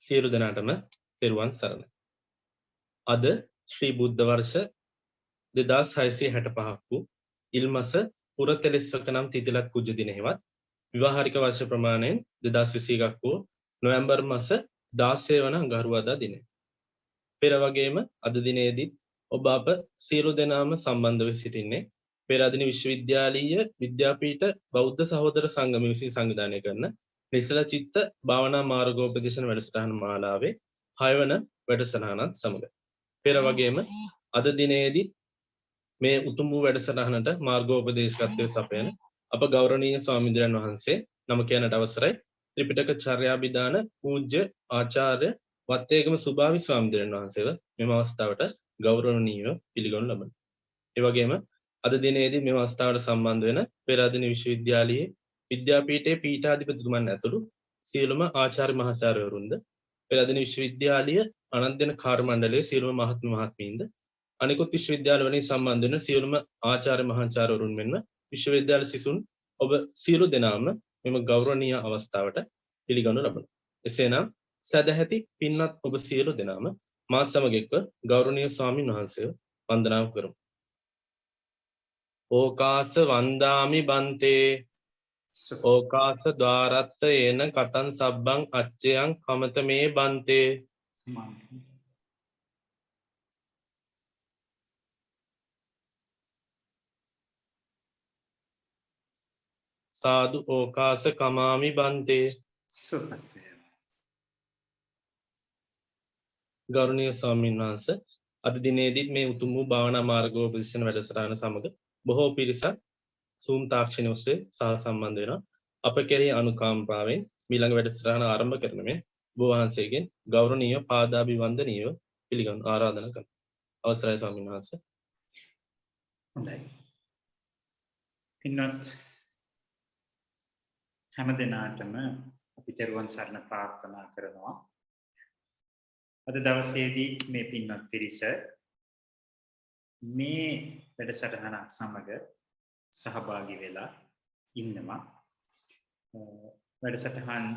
සියලු දෙනාටම තෙරුවන් සරණයි. අද ශ්‍රී බුද්ධ වර්ෂ 2665 වූ ඉල්මස පුරතෙලෙස්වක නම් තිතිලක් කුජ දින හෙවත් විවාහාරික වර්ෂ ප්‍රමාණයෙන් 2021ක් වූ නොවැම්බර් මාස 16 වන අඟහරුවාදා දිනය. පෙර වගේම අද දිනේදී ඔබ අප සියලු දෙනාම සම්බන්ධ වෙ සිටින්නේ පෙරාදෙණි විශ්වවිද්‍යාලීය විද්‍යාපීඨ බෞද්ධ සහෝදර සංගමය විසින් සංවිධානය කරන නිසල චිත්ත භාවනා මාර්ගෝපදේශන වැඩසටහන මාලාවේ 6 වන වැඩසටහනත් සමග පෙර වගේම අද දිනේදී මේ උතුම් වූ වැඩසටහනට මාර්ගෝපදේශකත්වයේ සපයන අප ගෞරවනීය ස්වාමීන් වහන්සේ නම කියනට අවසරයි ත්‍රිපිටක චර්යාභිදාන පූජ්‍ය ආචාර්ය වත්තේගම සුභාවි ස්වාමීන් වහන්සේව මෙම අවස්ථාවට ගෞරවණීයව පිළිගනු ලබනවා. ඒ වගේම අද දිනේදී මෙම අවස්ථාවට සම්බන්ධ වෙන පෙරාදෙණි විශ්වවිද්‍යාලයේ විද්‍යාපීඨයේ පීඨාධිපතිතුමන් ඇතුළු සියලුම ආචාර්ය මහාචාර්යවරුන්ද පෙරාදෙණි විශ්වවිද්‍යාලීය අනධ්‍යයන කාර්ය මණ්ඩලයේ සියලුම මහත්ම මහත්මීන්ද අනිකුත් විශ්වවිද්‍යාල වලින් සම්බන්ධ වෙන සියලුම ආචාර්ය මහාචාර්යවරුන් මෙන්ම විශ්වවිද්‍යාල සිසුන් ඔබ සියලු දෙනාම මෙම ගෞරවනීය අවස්ථාවට පිළිගනු ලබනවා. එසේනම් සදැහැති පින්වත් ඔබ සියලු දෙනාම මාත් සමග එක්ව ගෞරවනීය ස්වාමින් වහන්සේව වන්දනා කරමු. ඕකාස වන්දාමි බන්තේ ඕකාස ద్వාරත්ත එන කතං සබ්බං අච්චයං කමත මේ බන්තේ සාදු ඕකාස කමාමි බන්තේ. ගෞරවනීය ස්වාමීන් වහන්සේ අද දිනේදී මේ උතුම් වූ භාවනා මාර්ගෝපදේශන වැඩසටහන සමග බොහෝ පිරිසක් Zoom තාක්ෂණය ඔස්සේ සහසම්බන්ධ වෙනවා. අප කෙරෙහි අනුකම්පාවෙන් ඊළඟ වැඩසටහන ආරම්භ කරන මේ ඔබ වහන්සේගෙන් ගෞරවනීය පාදාභිවන්දනීය පිළිගන්න ආරාධනා කරනවා. අවසරයි ස්වාමීන් වහන්සේ. හොඳයි. පින්වත් හැම දිනාටම අපි තෙරුවන් සරණ ප්‍රාර්ථනා කරනවා. අද දවසේදී මේ පින්වත් පිරිස මේ වැඩසටහනක් සමග සහභාගී වෙලා ඉන්නවා. වැඩසටහන්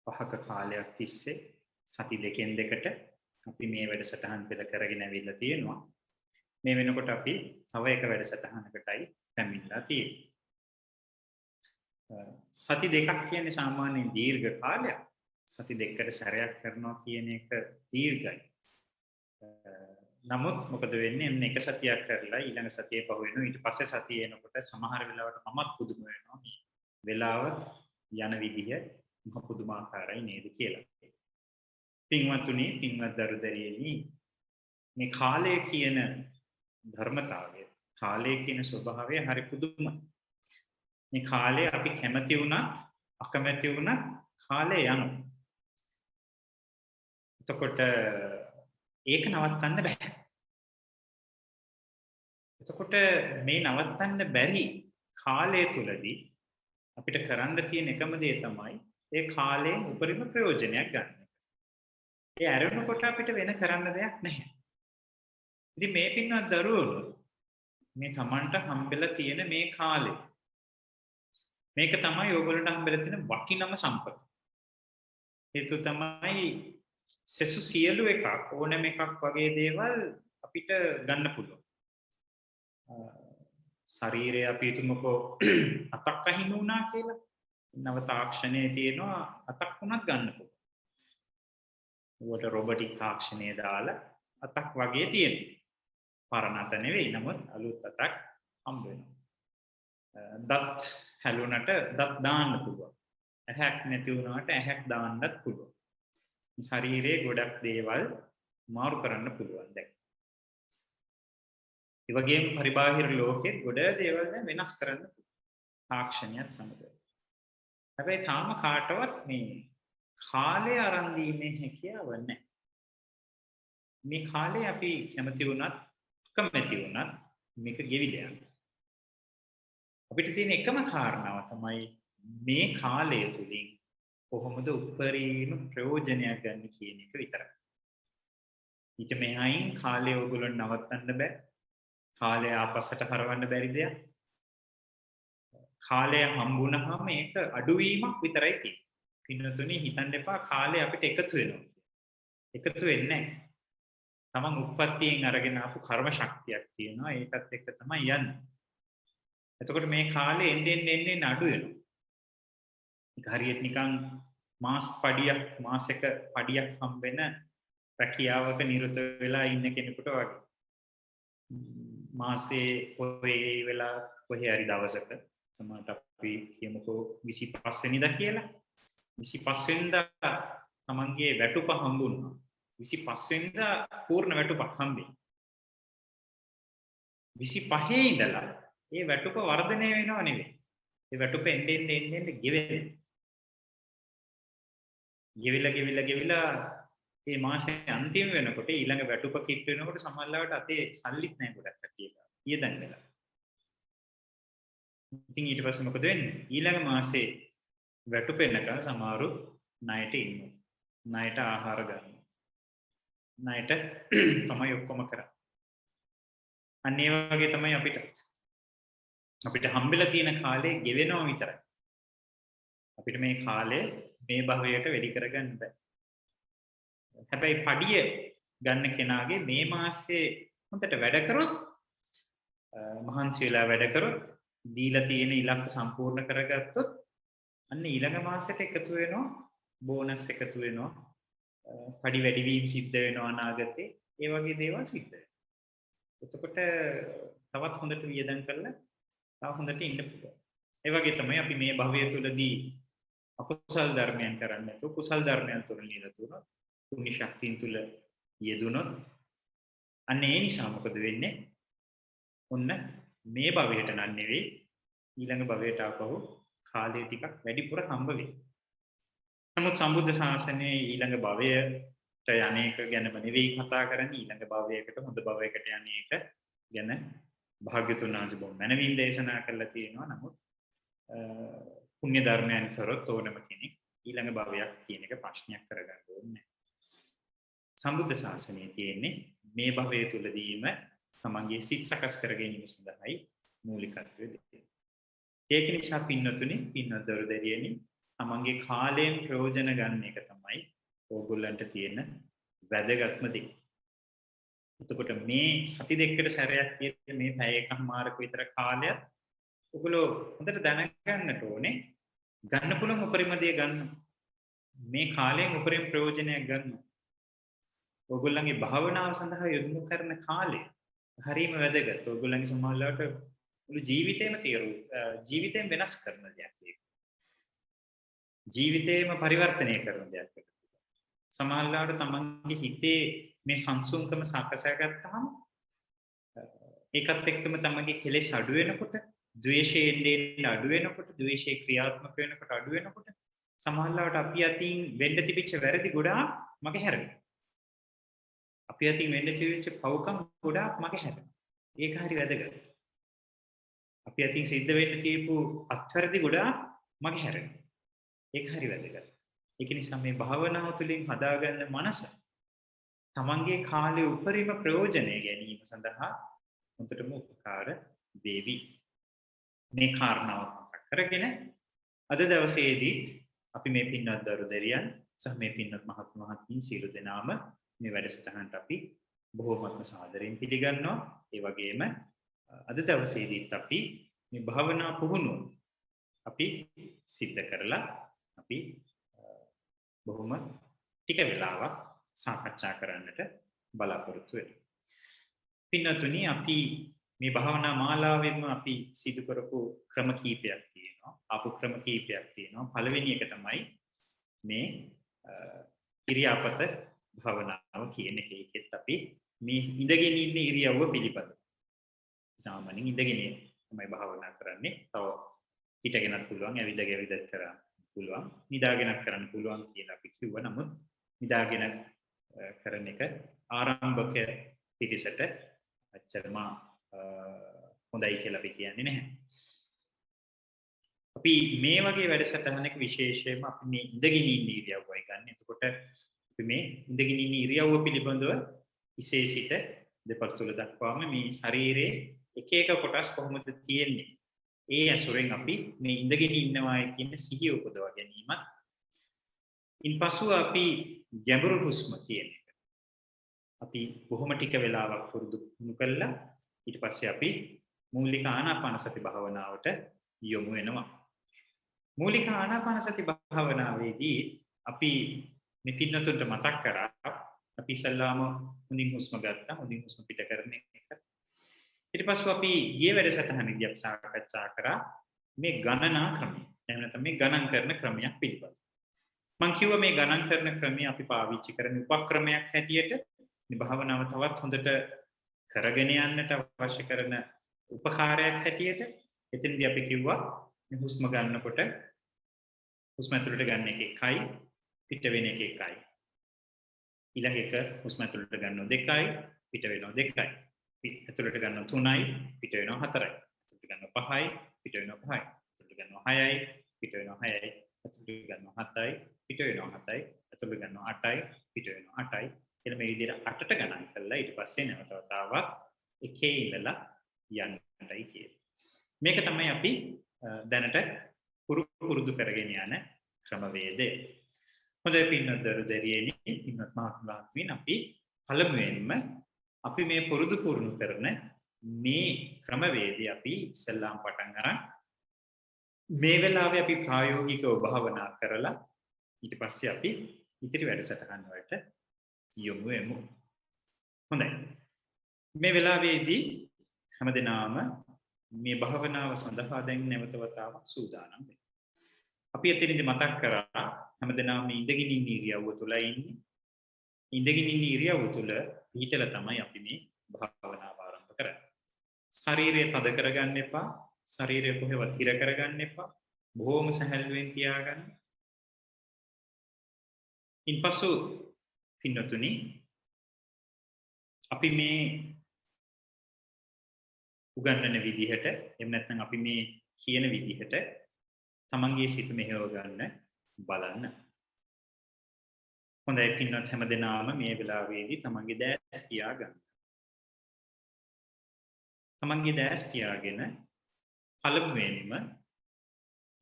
5ක කාලයක් තිස්සේ සති දෙකෙන් දෙකට අපි මේ වැඩසටහන් පෙළ කරගෙන ඇවිල්ලා තියෙනවා. මේ වෙනකොට අපි තව එක වැඩසටහනකටයි පැමිණලා තියෙන්නේ. සති දෙකක් කියන්නේ සාමාන්‍යයෙන් දීර්ඝ කාලයක්. සති දෙකකට සැරයක් කරනවා කියන එක දීර්ඝයි. නමුත් මොකද වෙන්නේ එන්න එක සතියක් කරලා ඊළඟ සතියේ පහු වෙනවා ඊට පස්සේ සතිය එනකොට සමහර වෙලාවට මමත් පුදුම වෙනවා මේ වෙලාව යන විදිහ මහ පුදුමාකාරයි නේද කියලා. පින්වත්නි පින්වත් දරුදරියනි මේ කාලය කියන ධර්මතාවය කාලය කියන ස්වභාවය හරි පුදුමයි. මේ කාලය අපි කැමති වුණත් අකමැති වුණත් කාලය යනවා. එතකොට ඒක නවත්තන්න බෑ. එතකොට මේ නවත්තන්න බැරි කාලය තුලදී අපිට කරන්න තියෙන එකම දේ තමයි ඒ කාලයෙන් උපරිම ප්‍රයෝජනයක් ගන්න. ඒ ඇරෙනකොට අපිට වෙන කරන්න දෙයක් නැහැ. ඉතින් මේ පින්වත් දරුවෝ මේ Tamanට හම්බෙලා තියෙන මේ කාලේ මේක තමයි ඕගොල්ලන්ට හම්බෙලා තියෙන වටිනම සම්පත. හේතුව තමයි සෙසු සියලු එකක් ඕනෑම එකක් වගේ දේවල් අපිට ගන්න පුළුවන්. ශරීරය අපි හිතමුකෝ අතක් අහිමි වුණා කියලා. නව තාක්ෂණයේ තියෙනවා අතක් වුණත් ගන්න පුළුවන්. ඒකට රොබොටික් තාක්ෂණය දාලා අතක් වගේ තියෙනවා. පරණ අත නෙවෙයි නමුත් අලුත් අතක් හම්බ වෙනවා. දත් හැලුණට දත් දාන්න පුළුවන්. ඇහැක් නැති වුණාට ඇහැක් දාන්නත් පුළුවන්. ශරීරයේ ගොඩක් දේවල් මාරු කරන්න පුළුවන් දැන්. ඒ වගේම පරිබාහිර ලෝකෙත් ගොඩ දේවල් වෙනස් කරන්න තාක්ෂණයත් සමග. හැබැයි තාම කාටවත් මේ කාලය අරන් දීමේ හැකියාව නැහැ. මේ කාලේ අපි කැමති වුණත් කැමති වුණත් මේක ගෙවිලා යනවා. අපිට තියෙන එකම කාරණාව තමයි මේ කාලය තුලින් කොහොමද උපරිම ප්‍රයෝජනයක් ගන්න කියන එක විතරයි. ඊට මෙහායින් කාලය ඔයගොල්ලෝ නවත්තන්න බෑ. කාලය ආපස්සට හරවන්න බැරි දෙයක්. කාලය හම්බුනහම ඒක අඩුවීමක් විතරයි තියෙන්නේ. පින්නතුනේ හිතන්න එපා කාලය අපිට එකතු වෙනවා. එකතු වෙන්නේ නැහැ. තමන් උප්පත්තියෙන් අරගෙන ආපු කර්ම ශක්තියක් තියෙනවා. ඒකත් එක්ක තමයි යන්නේ. එතකොට මේ කාලේ එන්නේ අඩු වෙනවා. ඒක හරියට නිකන් මාසෙක පඩියක් හම්බෙන රැකියාවක නිරත වෙලා ඉන්න කෙනෙකුට වගේ. මාසේ කොහේ වෙලා කොහේ හරි දවසක සමහරට අපි කියමුකෝ 25 වෙනිදා කියලා. 25 වෙනිදා තමන්ගේ වැටුප හම්බුණා. 25 වෙනිදා පූර්ණ වැටුපක් හම්බෙයි. 25 ඉඳලා ඒ වැටුප වර්ධනය වෙනව නෙවෙයි. ඒ වැටුප එන්නේ ගෙවිලා මේ මාසේ අන්තිම වෙනකොට ඊළඟ වැටුප කිට් වෙනකොට සමහරවිට අතේ සල්ලිත් නැහැ ගොඩක් කට්ටියට. ඊයදන් වෙලා. ඉතින් ඊට පස්සේ මොකද වෙන්නේ? ඊළඟ මාසේ වැටුප එනකන් සමහරු ණයට ඉන්නවා. ණයට ආහාර ගන්නවා. ණයට තමයි ඔක්කොම කරන්නේ. අන්න ඒ වගේ තමයි අපිට හම්බෙලා තියෙන කාලේ ගෙවෙනවා විතරයි. අපිට මේ කාලේ මේ භවයට වැඩි කරගන්න බෑ. හැබැයි පඩිය ගන්න කෙනාගේ මේ මාසේ හොඳට වැඩ කරොත් මහන්සි වෙලා වැඩ කරොත් දීලා තියෙන ඉලක්ක සම්පූර්ණ කරගත්තොත් අන්න ඊළඟ මාසෙට එකතු වෙනවා බෝනස් එකතු වෙනවා පඩි වැඩිවීම සිද්ධ වෙනවා අනාගතේ ඒ වගේ දේවල් සිද්ධ වෙනවා. එතකොට තවත් හොඳට වියදම් කරලා තව හොඳට ඉන්න පුළුවන්. ඒ වගේ තමයි අපි මේ භවය තුලදී අකුසල් ධර්මයන් කරන්නේ නැතුව කුසල් ධර්මයන් තුල නිරතුරුව පුණ්‍ය ශක්තියින් තුල යෙදුනොත් අන්න ඒ නිසා මොකද වෙන්නේ? ඔන්න මේ භවයට නන් නෙවෙයි ඊළඟ භවයට ආපහු කාලය ටිකක් වැඩිපුර හම්බ වෙයි. නමුත් සම්බුද්ධ ශාසනයේ ඊළඟ භවයට යන්නේක ගැනම නෙවෙයි කතා කරන්නේ ඊළඟ භවයකට හොඳ භවයකට යන්නේක ගැන භාග්‍යතුන් වහන්සේ බොහොම මනවින් දේශනා කරලා තියෙනවා. නමුත් පුණ්‍ය ධර්මයන් කරොත් ඕනම කෙනෙක් ඊළඟ භවයක් කියන එක ප්‍රශ්නයක් කරගන්න ඕනේ. සම්බුද්ධ ශාසනයේ තියෙන්නේ මේ භවය තුලදීම තමන්ගේ සිත් සකස් කර ගැනීම සඳහායි මූලිකත්වය දෙන්නේ. ඒක නිසා පින්නතුනි පින්නත් දරුදරියනි තමන්ගේ කාලයෙන් ප්‍රයෝජන ගන්න එක තමයි ඕගොල්ලන්ට තියෙන වැදගත්ම දේ. එතකොට මේ සති දෙකකට සැරයක් කියන මේ පැය එකමාරක විතර කාලයක් ඔයගොල්ලෝ හොඳට දැනගන්නට ඕනේ. ගන්න පුළුවන් උපරිම දේ ගන්න. මේ කාලයෙන් උපරිම ප්‍රයෝජනයක් ගන්න. ඔයගොල්ලන්ගේ භාවනාව සඳහා යොමු කරන කාලය හරිම වැදගත්. ඔයගොල්ලන්ගේ සමාජලට මුළු ජීවිතේම වෙනස් කරන දෙයක් ඒක. ජීවිතේම පරිවර්තනය කරන දෙයක් ඒක. සමාජලට තමන්ගේ හිතේ මේ සංසුන්කම සකසා ගත්තාම ඒකත් එක්කම තමන්ගේ කෙලෙස් අඩු වෙනකොට ද්වේෂයෙන් අඩු වෙනකොට ද්වේෂේ ක්‍රියාත්මක වෙනකොට අඩු වෙනකොට සමාජලට අපි අතින් වෙන්න තිබිච්ච වැරදි ගොඩාක් මගේ හැරෙනවා. අපි අතින් වෙන්න තිබිච්ච පව්කම් ගොඩාක් මගේ හැරෙනවා. ඒක හරි වැදගත්. අපි අතින් සිද්ධ වෙන්න තියපු අත්වැරදි ගොඩාක් මගේ හැරෙනවා. ඒක හරි වැදගත්. ඒක නිසා මේ භාවනාව තුළින් හදාගන්න මනස තමන්ගේ කාලේ උපරිම ප්‍රයෝජනය ගැනීම සඳහා හොඳටම උපකාර වේවි. මේ කාරණාව මතක් කරගෙන අද දවසේදීත් අපි මේ පින්වත් දරුදරියන් සහ මේ පින්වත් මහත් මහත්මීන් සියලු දෙනාම මේ වැඩසටහනට අපි බොහෝමත්ම සාදරයෙන් පිළිගන්නවා. ඒ වගේම අද දවසේදීත් අපි මේ භාවනා පුහුණුව අපි සිද්ධ කරලා අපි බොහොම ටික වෙලාවක් සාකච්ඡා කරන්නට බලාපොරොත්තු වෙනවා. පින්නතුනි අපි මේ භාවනා මාලාවෙන්ම අපි සිදු කරපු ක්‍රම කීපයක් තියෙනවා. ආපු ක්‍රම කීපයක් තියෙනවා. පළවෙනි එක තමයි මේ ඉරියාපත භාවනාව කියන එකෙත් අපි මේ ඉඳගෙන ඉන්න ඉරියව්ව පිළිපදිනවා. සාමාන්‍යයෙන් ඉඳගෙන තමයි භාවනා කරන්නේ. තව හිටගෙනත් පුළුවන්, ඇවිදගෙවිදත් කරන්න පුළුවන්, නිදාගෙනත් කරන්න පුළුවන් කියලා අපි කිව්වා. නමුත් නිදාගෙන කරන එක ආරම්භක පිරිසට අච්චරම හොඳයි කියලා අපි කියන්නේ නැහැ. අපි මේ වගේ වැඩසටහනක විශේෂයෙන්ම අපි මේ ඉඳගෙන ඉන්න ඉරියව්වයි ගන්න. එතකොට අපි මේ ඉඳගෙන ඉන්න ඉරියව්ව පිළිබඳව ඉසේ සිට දෙපළ තුල දක්වාම මේ ශරීරයේ එක එක කොටස් කොහොමද තියෙන්නේ? ඒ ඇසුරෙන් අපි මේ ඉඳගෙන ඉන්නවා කියන සිහිය උපදවා ගැනීමත් ඉන්පසු අපි ගැඹුරු හුස්ම කියන එක අපි බොහොම ටික වෙලාවක් පුරුදු කළා. ඊට පස්සේ අපි මූලික ආනාපාන සති භාවනාවට යොමු වෙනවා. මූලික ආනාපාන සති භාවනාවේදී අපි මේ පින්නතුන්ට මතක් කරා අපි ඉස්සල්ලාම හොඳින් හුස්ම ගත්තා. හොඳින් හුස්ම පිට කරන එක. ඊට පස්සේ අපි ගිය වැඩසටහනේදී අපි සාකච්ඡා කරා මේ ගණනා ක්‍රමය. එහෙම නැත්නම් මේ ගණන් කරන ක්‍රමයක් පිළිබඳව. මම කිව්වා මේ ගණන් කරන ක්‍රමය අපි පාවිච්චි කරන උපක්‍රමයක් හැටියට මේ භාවනාව තවත් හොඳට කරගෙන යන්නට අවශ්‍ය කරන උපකාරයක් හැටියට එතනදී අපි කිව්වා මේ හුස්ම ගන්නකොට හුස්ම ඇතුළට ගන්න එක 1යි පිට වෙන එක 1යි. ඊළඟ එක හුස්ම ඇතුළට ගන්නව 2යි පිට වෙනව 2යි. ඇතුළට ගන්නව 3යි පිට වෙනව 4යි. ඇතුළට ගන්නව 5යි පිට වෙනව 5යි. ඇතුළට ගන්නව 6යි පිට වෙනව 6යි. ඇතුළට ගන්නව 7යි පිට වෙනව 7යි. ඇතුළට ගන්නව 8යි පිට වෙනව 8යි. එළ මේ විදිහට 8ට ගණන් කළා ඊට පස්සේ නැවත වතාවක් එකේ ඉඳලා යන්නටයි කියන්නේ. මේක තමයි අපි දැනට පුරුදු කරගෙන යන ක්‍රමවේදය. හොඳයි පින්නත් දරුදරියනි පින්නත් මහත්මයාත්මීන් අපි පළමුවෙන්ම අපි මේ පුරුදු කරන මේ ක්‍රමවේදය අපි ඉස්සෙල්ලාම පටන් අරන් මේ වෙලාවේ අපි ප්‍රායෝගිකව භාවනා කරලා ඊට පස්සේ අපි ඉතිරි වැඩසටහන් වලට යොමු වෙමු. හොඳයි. මේ වෙලාවේදී හැමදෙනාම මේ භාවනාව සඳහා දැන් නැවත වතාවක් සූදානම් වෙනවා. අපි එතනදී මතක් කරා හැමදෙනාම ඉඳගෙන ඉන්න ඉරියව්ව තුල ඉන්නේ. ඉඳගෙන ඉන්න ඉරියව්ව තුල පිටලා තමයි අපි මේ භාවනාව ආරම්භ කරන්නේ. ශරීරය තද කරගන්න එපා. ශරීරය කොහෙවත් හිර කරගන්න එපා. බොහොම සැහැල්ලුවෙන් තියාගන්න. ඉන්පසු පින්නතුනි අපි මේ උගන්වන විදිහට එහෙම නැත්නම් අපි මේ කියන විදිහට තමන්ගේ සිත මෙහෙව ගන්න බලන්න. හොඳයි පින්නත් හැමදෙනාම මේ වෙලාවේදී තමන්ගේ දැස් පියාගන්න. තමන්ගේ දැස් පියාගෙන පළමුවෙන්ම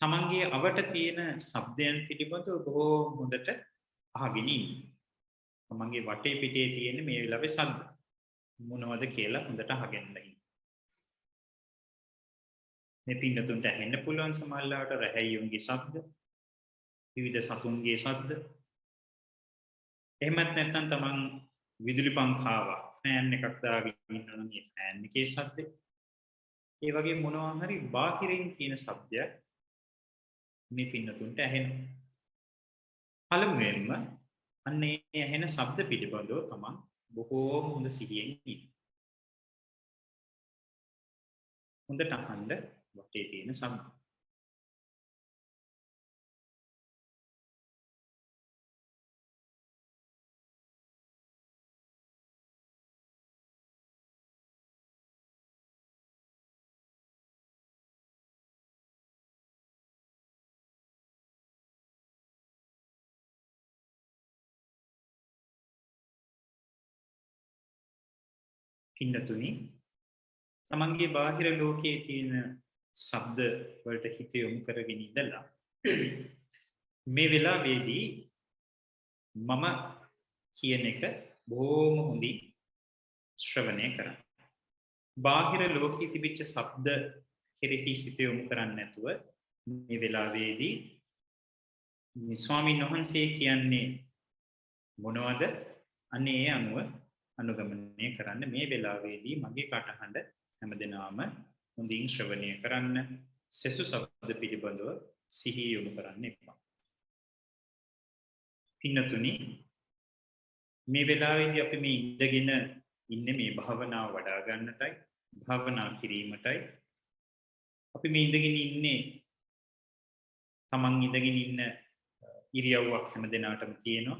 තමන්ගේ අවට තියෙන ශබ්දයන් පිළිබඳව බොහෝ හොඳට අහගෙන ඉන්න. තමන්ගේ වටේ පිටේ තියෙන මේ වෙලාවේ ශබ්ද මොනවද කියලා හොඳට අහගෙන ඉන්න. මේ පින්නතුන්ට ඇහෙන්න පුළුවන් සමහරවිට රැහැයියුන්ගේ ශබ්ද, විවිධ සතුන්ගේ ශබ්ද. එහෙමත් නැත්නම් තමන් විදුලි පංඛාවක් ෆෑන් එකක් දාගෙන ඉන්නවා නම් ඒ ෆෑන් එකේ ශබ්ද. ඒ වගේ මොනවා හරි බාහිරින් තියෙන ශබ්දයක් මේ පින්නතුන්ට ඇහෙනවා. පළමුවෙන්ම අන්නේ ඇහෙන ශබ්ද පිළිබඳව තමන් බොහෝම හොඳ සිහියෙන් ඉන්න. හොඳට අහන්න වටේ තියෙන ශබ්ද. පින්නතුනි තමන්ගේ බාහිර ලෝකයේ තියෙන ශබ්ද වලට හිත යොමු කරගෙන ඉඳලා මේ වෙලාවේදී මම කියන එක බොහොම හොඳින් ශ්‍රවණය කරන්න. බාහිර ලෝකයේ තිබිච්ච ශබ්ද කෙරෙහි සිත යොමු කරන්නේ නැතුව මේ වෙලාවේදී මේ ස්වාමීන් වහන්සේ කියන්නේ මොනවද? අනේ ඒ අනුව අනුගමනය කරන්න මේ වෙලාවේදී මගේ කටහඬ හැමදෙනාම හොඳින් ශ්‍රවණය කරන්න. සෙසු ශබ්ද පිළිබඳව සිහිය යොමු කරන්න එපා. පින්නතුනි මේ වෙලාවේදී අපි මේ ඉඳගෙන ඉන්නේ මේ භාවනාව වඩා ගන්නටයි, භාවනා කිරීමටයි. අපි මේ ඉඳගෙන ඉන්නේ තමන් ඉඳගෙන ඉන්න ඉරියව්වක් හැමදෙනාටම තියෙනවා.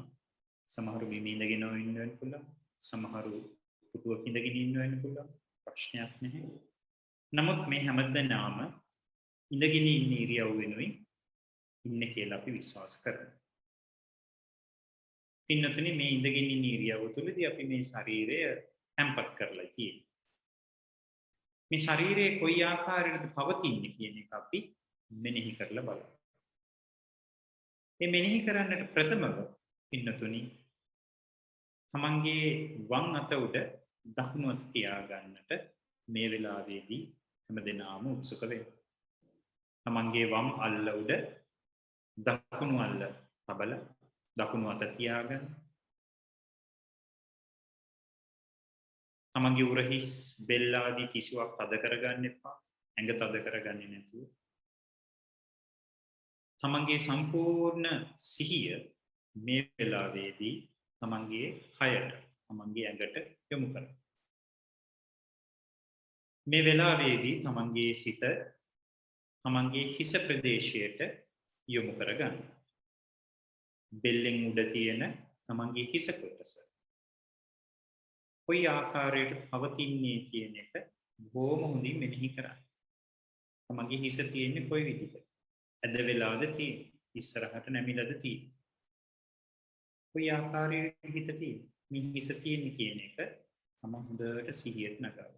සමහරු මේ ඉඳගෙන ඉන්න වෙන්න පුළුවන්. සමහරු පුටුවක ඉඳගෙන ඉන්න වෙන්න පුළුවන්. ප්‍රශ්නයක් නැහැ. නමුත් මේ හැමදෙනාම ඉඳගෙන ඉන්න ඉරියව් වෙනුයි ඉන්නේ කියලා අපි විශ්වාස කරනවා. පින්නතුනි මේ ඉඳගෙන ඉන්න ඉරියව් තුළදී අපි මේ ශරීරය තැම්පත් කරලා තියෙනවා. මේ ශරීරයේ කොයි ආකාරයකටද පවතින්නේ කියන එක අපි මෙනෙහි කරලා බලමු. මේ මෙනෙහි කරන්නට ප්‍රථමව පින්නතුනි තමන්ගේ වම් අත උඩ දකුණු අත තියා ගන්නට මේ වෙලාවේදී හැමදෙනාම උත්සුක වෙනවා. තමන්ගේ වම් අල්ල උඩ දකුණු අල්ල තබල දකුණු අත තියාගන්න. තමන්ගේ උරහිස් බෙල්ල ආදී කිසිවක් තද කරගන්න එපා. ඇඟ තද කරගන්නේ නැතුව. තමන්ගේ සම්පූර්ණ සිහිය මේ වෙලාවේදී තමන්ගේ කයට, තමන්ගේ ඇඟට යොමු කරන්න. මේ වෙලාවේදී තමන්ගේ සිත තමන්ගේ හිස ප්‍රදේශයට යොමු කරගන්න. බෙල්ලෙන් උඩ තියෙන තමන්ගේ හිස කොටස කොයි ආකාරයකට පවතින්නේ කියන එක බොහොම හොඳින් මෙනෙහි කරන්න. තමන්ගේ හිස තියෙන්නේ කොයි විදිහට? ඇද වෙලාද තියෙන්නේ? ඉස්සරහට නැමිලාද තියෙන්නේ? කොයි ආකාරයකට හිත තියෙන්නේ? මේ හිස තියෙන්නේ කියන එක තම හොඳට සිහියට නගා.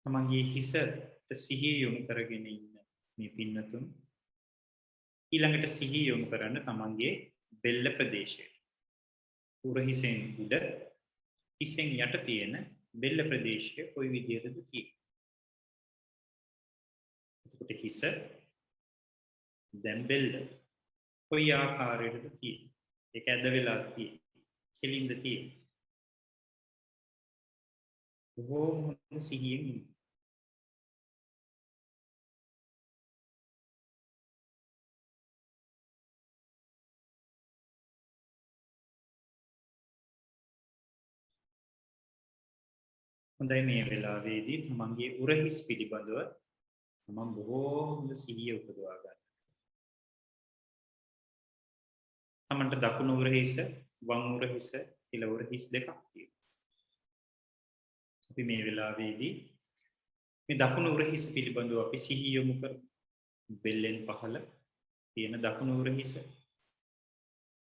තමන්ගේ හිසට සිහිය යොමු කරගෙන ඉන්න මේ පින්නතුන් ඊළඟට සිහිය යොමු කරන්න තමන්ගේ බෙල්ල ප්‍රදේශයට. උරහිසෙන් උඩ හිසෙන් යට තියෙන බෙල්ල ප්‍රදේශය කොයි විදිහටද තියෙන්නේ? එතකොට හිස දැන් බෙල්ල කොයි ආකාරයකටද තියෙන්නේ? ඒක ඇද වෙලා තියෙන්නේ. කෙලින්ද තියෙන්නේ. බොහොම හොඳ සිහියෙන් ඉන්න. හොඳයි මේ වෙලාවේදී තමන්ගේ උරහිස් පිළිබඳව තමන් බොහොම හොඳ සිහිය උපදවා ගන්න. තමන්ට දකුණු උරහිස, වම් උරහිස කියලා උරහිස් දෙකක් තියෙනවා. අපි මේ වෙලාවේදී මේ දකුණු උරහිස පිළිබඳව අපි සිහිය යොමු කරමු. බෙල්ලෙන් පහළ තියෙන දකුණු උරහිස.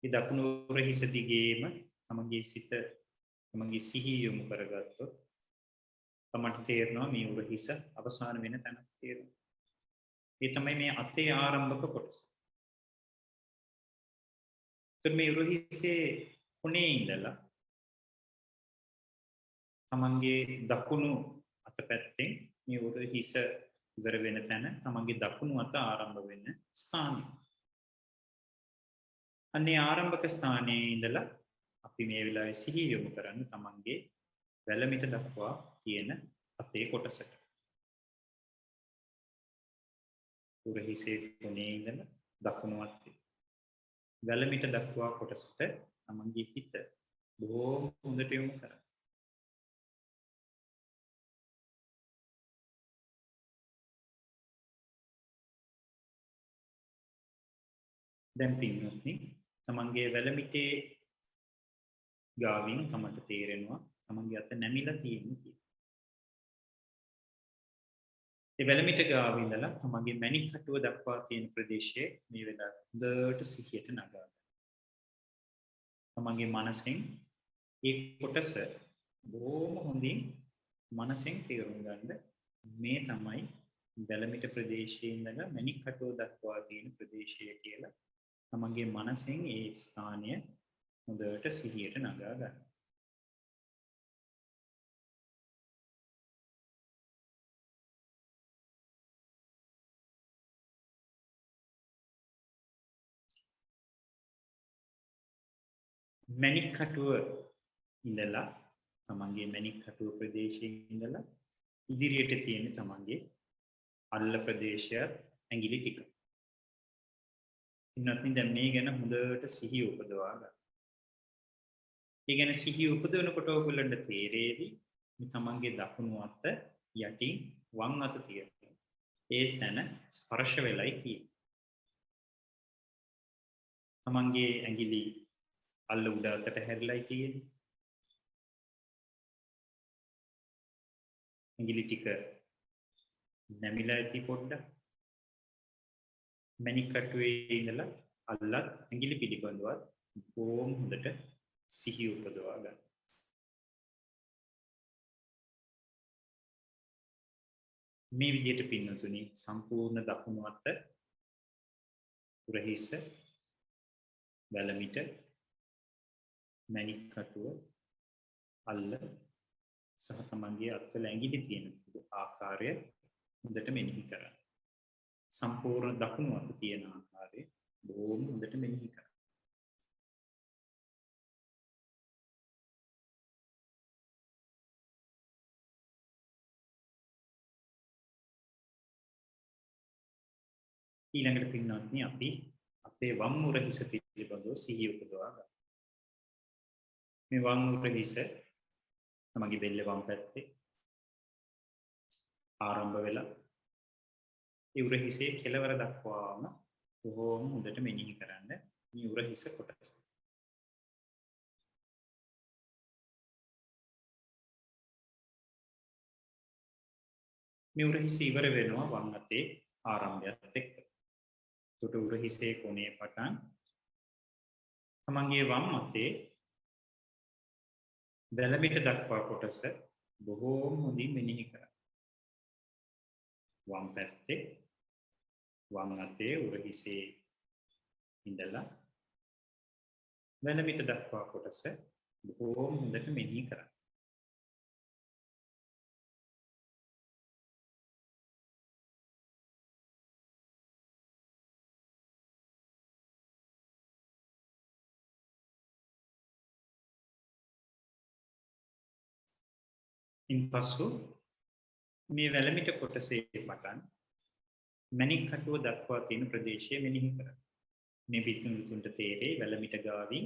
මේ දකුණු උරහිස දිගේම තමන්ගේ සිත තමන්ගේ සිහිය යොමු කරගත්තොත් තමන්ට තේරෙනවා මේ උරහිස අවසාන වෙන තැනක් තේරෙනවා. ඒ තමයි මේ අතේ ආරම්භක කොටස. මේ උරහිසේ කොනේ ඉඳලා තමන්ගේ දකුණු අත පැත්තෙන් මේ උරහිස ඉවර වෙන තැන තමන්ගේ දකුණු අත ආරම්භ වෙන ස්ථානය. අන්නේ ආරම්භක ස්ථානයේ ඉඳලා අපි මේ වෙලාවේ සිහිය යොමු කරන්න තමන්ගේ වැලමිට දක්වා තියෙන අතේ කොටසට. උරහිසේ කොනේ ඉඳලා දකුණු අතේ වැලමිට දක්වා කොටසට තමන්ගේ හිත බොහොම හොඳට යොමු කරන්න. දැන් පින්වත්නි තමන්ගේ වැලමිටේ ගාවින් තමන්ට තේරෙනවා තමන්ගේ අත නැමිලා තියෙන්නේ කියලා. ඒ වැලමිට ගාවින් ඉඳලා තමන්ගේ මැණික් කටුව දක්වා තියෙන ප්‍රදේශයේ මේ වෙලාවට හොඳට සිහියට නගා ගන්න. තමන්ගේ මනසෙන් ඒ කොටස බොහොම හොඳින් මනසෙන් තේරුම් ගන්න මේ තමයි වැලමිට ප්‍රදේශයේ ඉඳලා මැණික් කටුව දක්වා තියෙන ප්‍රදේශය කියලා. තමන්ගේ මනසෙන් ඒ ස්ථානය හොඳට සිහියට නගා ගන්න. මැණික් කටුව ඉඳලා තමන්ගේ මැණික් කටුව ප්‍රදේශයේ ඉඳලා ඉදිරියට තියෙන තමන්ගේ අල්ල ප්‍රදේශයත් ඇඟිලි ටික. ඉන්නත් දැන් මේ ගැන හොඳට සිහිය උපදවා ගන්න. ඒ ගැන සිහිය උපදවනකොට ඔයගොල්ලන්ට තේරෙවි මේ තමන්ගේ දකුණු අත යටින් වම් අත තියෙනවා. ඒ තැන ස්පර්ශ වෙලයි තියෙන්නේ. තමන්ගේ ඇඟිලි අල්ල උඩ අතට හැරිලායි තියෙන්නේ. ඇඟිලි ටික නැමිලා ඇති පොඩ්ඩක්. මැණික් කටුවේ ඉඳලා අල්ලත් ඇඟිලි පිළිබඳවත් බොහොම හොඳට සිහිය උපදවා ගන්න. මේ විදිහට පින්නතුනි සම්පූර්ණ දකුණු අත උරහිස වැලමිට මැණික් කටුව අල්ල සහ තමන්ගේ අත්වල ඇඟිලි තියෙන ආකාරය හොඳට මෙනෙහි කරන්න. සම්පූර්ණ දකුණු අත තියෙන ආකාරය බොහොම හොඳට මෙනෙහි කරන්න. ඊළඟට පින්නත්නි අපි අපේ වම් උරහිස පිළිබඳව සිහිය උපදවා ගන්න. මේ වම් උරහිස තමන්ගේ බෙල්ල වම් පැත්තේ ආරම්භ වෙලා ඒ උරහිසේ කෙළවර දක්වාම බොහොම හොඳට මෙනෙහි කරන්න මේ උරහිස කොටස. මේ උරහිස ඉවර වෙනවා වම් අතේ ආරම්භයත් එක්ක. ඒකට උරහිසේ කොනේ පටන් තමන්ගේ වම් අතේ වැලමිට දක්වා කොටස බොහෝම හොඳින් මෙනෙහි කරන්න. වම් පැත්තේ වම් අතේ උරහිසේ ඉඳලා වැලමිට දක්වා කොටස බොහෝම හොඳට මෙනෙහි කරන්න. ඉන්පසු මේ වැලමිට කොටසේ පටන් මැණික් කටුව දක්වා තියෙන ප්‍රදේශය මෙනෙහි කරන්න. මේ පිටුතුන්ට තේරෙයි වැලමිට ගාවින්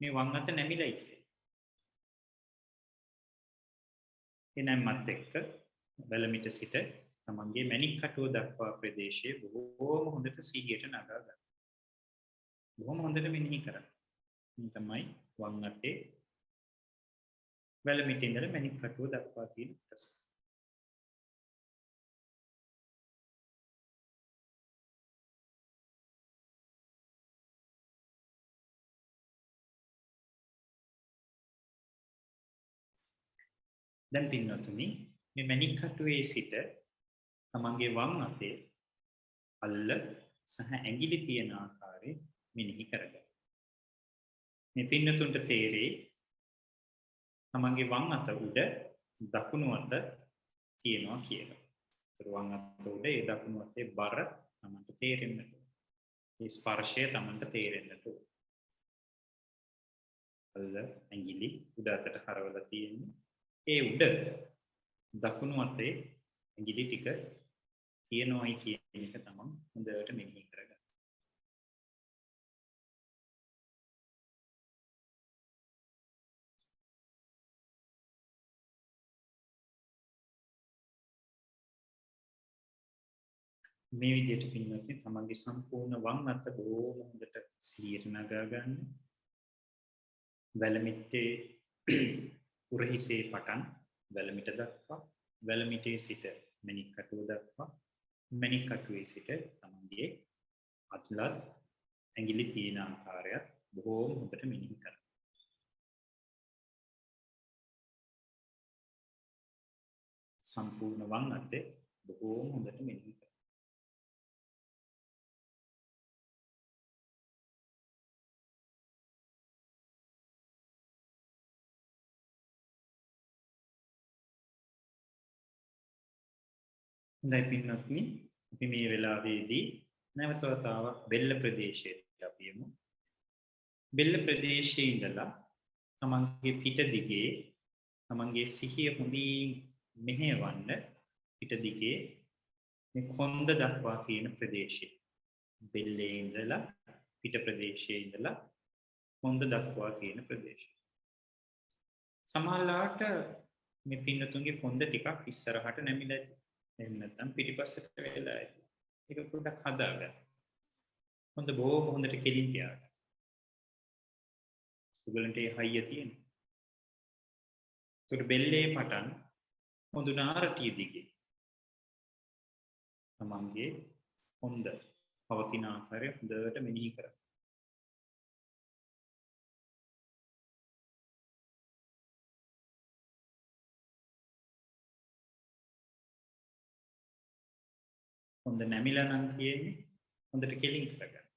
මේ වම් අත නැමිලා ඉන්නේ. එනම්මත් එක්ක වැලමිට සිට තමන්ගේ මැණික් කටුව දක්වා ප්‍රදේශයේ බොහෝම හොඳට සිහියට නගා ගන්න. බොහොම හොඳට මෙනෙහි කරන්න. මේ තමයි වම් අතේ වැලමිට ඉඳලා මැණික් කටුව දක්වා තියෙන කොටස. දැන් පින්නතුනි මේ මැණික් කටුවේ සිට තමන්ගේ වම් අතේ අල්ල සහ ඇඟිලි තියෙන ආකාරය මෙනෙහි කරගන්න. මේ පින්නතුන්ට තේරෙයි තමන්ගේ වම් අත උඩ දකුණු අත තියෙනවා කියලා. ඒතර වම් අත උඩ ඒ දකුණු අතේ බර තමන්ට තේරෙන්නට ඕන. ඒ ස්පර්ශය තමන්ට තේරෙන්නට ඕන. අල්ල ඇඟිලි උඩ අතට හරවලා තියෙන්නේ. ඒ උඩ දකුණු අතේ ඇඟිලි ටික තියෙනවයි කියන එක තමයි හොඳට මෙනෙහි කරගන්න. මේ විදිහට පින්නත් තමන්ගේ සම්පූර්ණ වම් අත බොහොම හොඳට සිහියට නගා ගන්න. වැලමිටේ උරහිසේ පටන් වැලමිට දක්වා වැලමිටේ සිට මැණික් කටුව දක්වා මැණික් කටුවේ සිට තමන්ගේ අත්ලත් ඇඟිලි තියෙන ආකාරයත් බොහොම හොඳට මෙනෙහි කරන්න. සම්පූර්ණ වම් අතේ බොහොම හොඳට මෙනෙහි කරන්න. හොඳයි පින්වත්නි අපි මේ වෙලාවේදී නැවත වතාවක් බෙල්ල ප්‍රදේශයට අපි යමු. බෙල්ල ප්‍රදේශයේ ඉඳලා තමන්ගේ පිට දිගේ තමන්ගේ සිහිය හොඳින් මෙහෙවන්න පිට දිගේ මේ කොන්ද දක්වා තියෙන ප්‍රදේශය. බෙල්ලේ ඉඳලා පිට ප්‍රදේශයේ ඉඳලා කොන්ද දක්වා තියෙන ප්‍රදේශය. සමහරවිට මේ පින්නතුන්ගේ කොන්ද ටිකක් ඉස්සරහට නැමිලා ඇති. එහෙම නැත්නම් පිටිපස්සට වෙලා ඇති. ඒක පොඩ්ඩක් හදාගන්න. හොඳ බොහොම හොඳට කෙලින් තියාගන්න. උගලන්ට ඒ හයිය තියෙනවා. ඒකට බෙල්ලේ පටන් හොඳුනාරටිය දිගේ තමන්ගේ හොඳ පවතින ආකාරය හොඳට මෙනෙහි කරන්න. හොඳ නැමිලා නම් තියෙන්නේ හොඳට කෙලින් කරගන්න.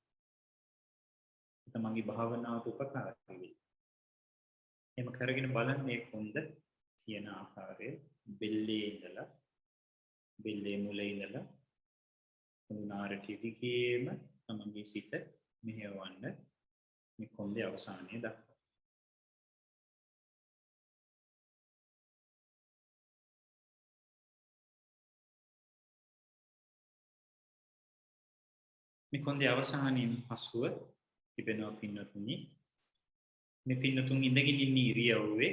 තමන්ගේ භාවනාවට උපකාරී වෙයි. එහෙම කරගෙන බලන්න මේ කොන්ද තියෙන ආකාරය බෙල්ලේ ඉඳලා බෙල්ලේ මුල ඉඳලා උනාරට දිගේම තමන්ගේ සිත මෙහෙවන්න මේ කොන්දේ අවසානයේ දක්වා. මේ කොන්දේ අවසානයේ පසුව තිබෙනවා පින්නතුනි මේ පින්නතුන් ඉඳගෙන ඉන්න ඉරියව්වේ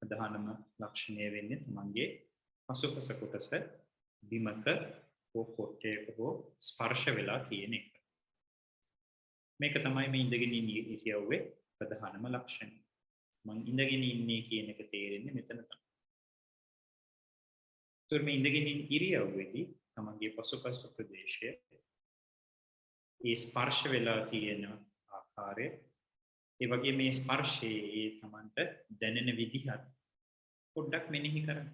ප්‍රධානම ලක්ෂණය වෙන්නේ තමන්ගේ පසුපස කොටස බිමක හෝ කොට්ටයක හෝ ස්පර්ශ වෙලා තියෙන එක. මේක තමයි මේ ඉඳගෙන ඉන්න ඉරියව්වේ ප්‍රධානම ලක්ෂණය. මම ඉඳගෙන ඉන්නේ කියන එක තේරෙන්නේ මෙතන තමයි. ඒතර මේ ඉඳගෙන ඉන්න ඉරියව්වේදී තමන්ගේ පසුපස ප්‍රදේශය ඒ ස්පර්ශ වෙලා තියෙන ආකාරය ඒ වගේ මේ ස්පර්ශයේ තමන්ට දැනෙන විදිහත් පොඩ්ඩක් මෙනෙහි කරන්න.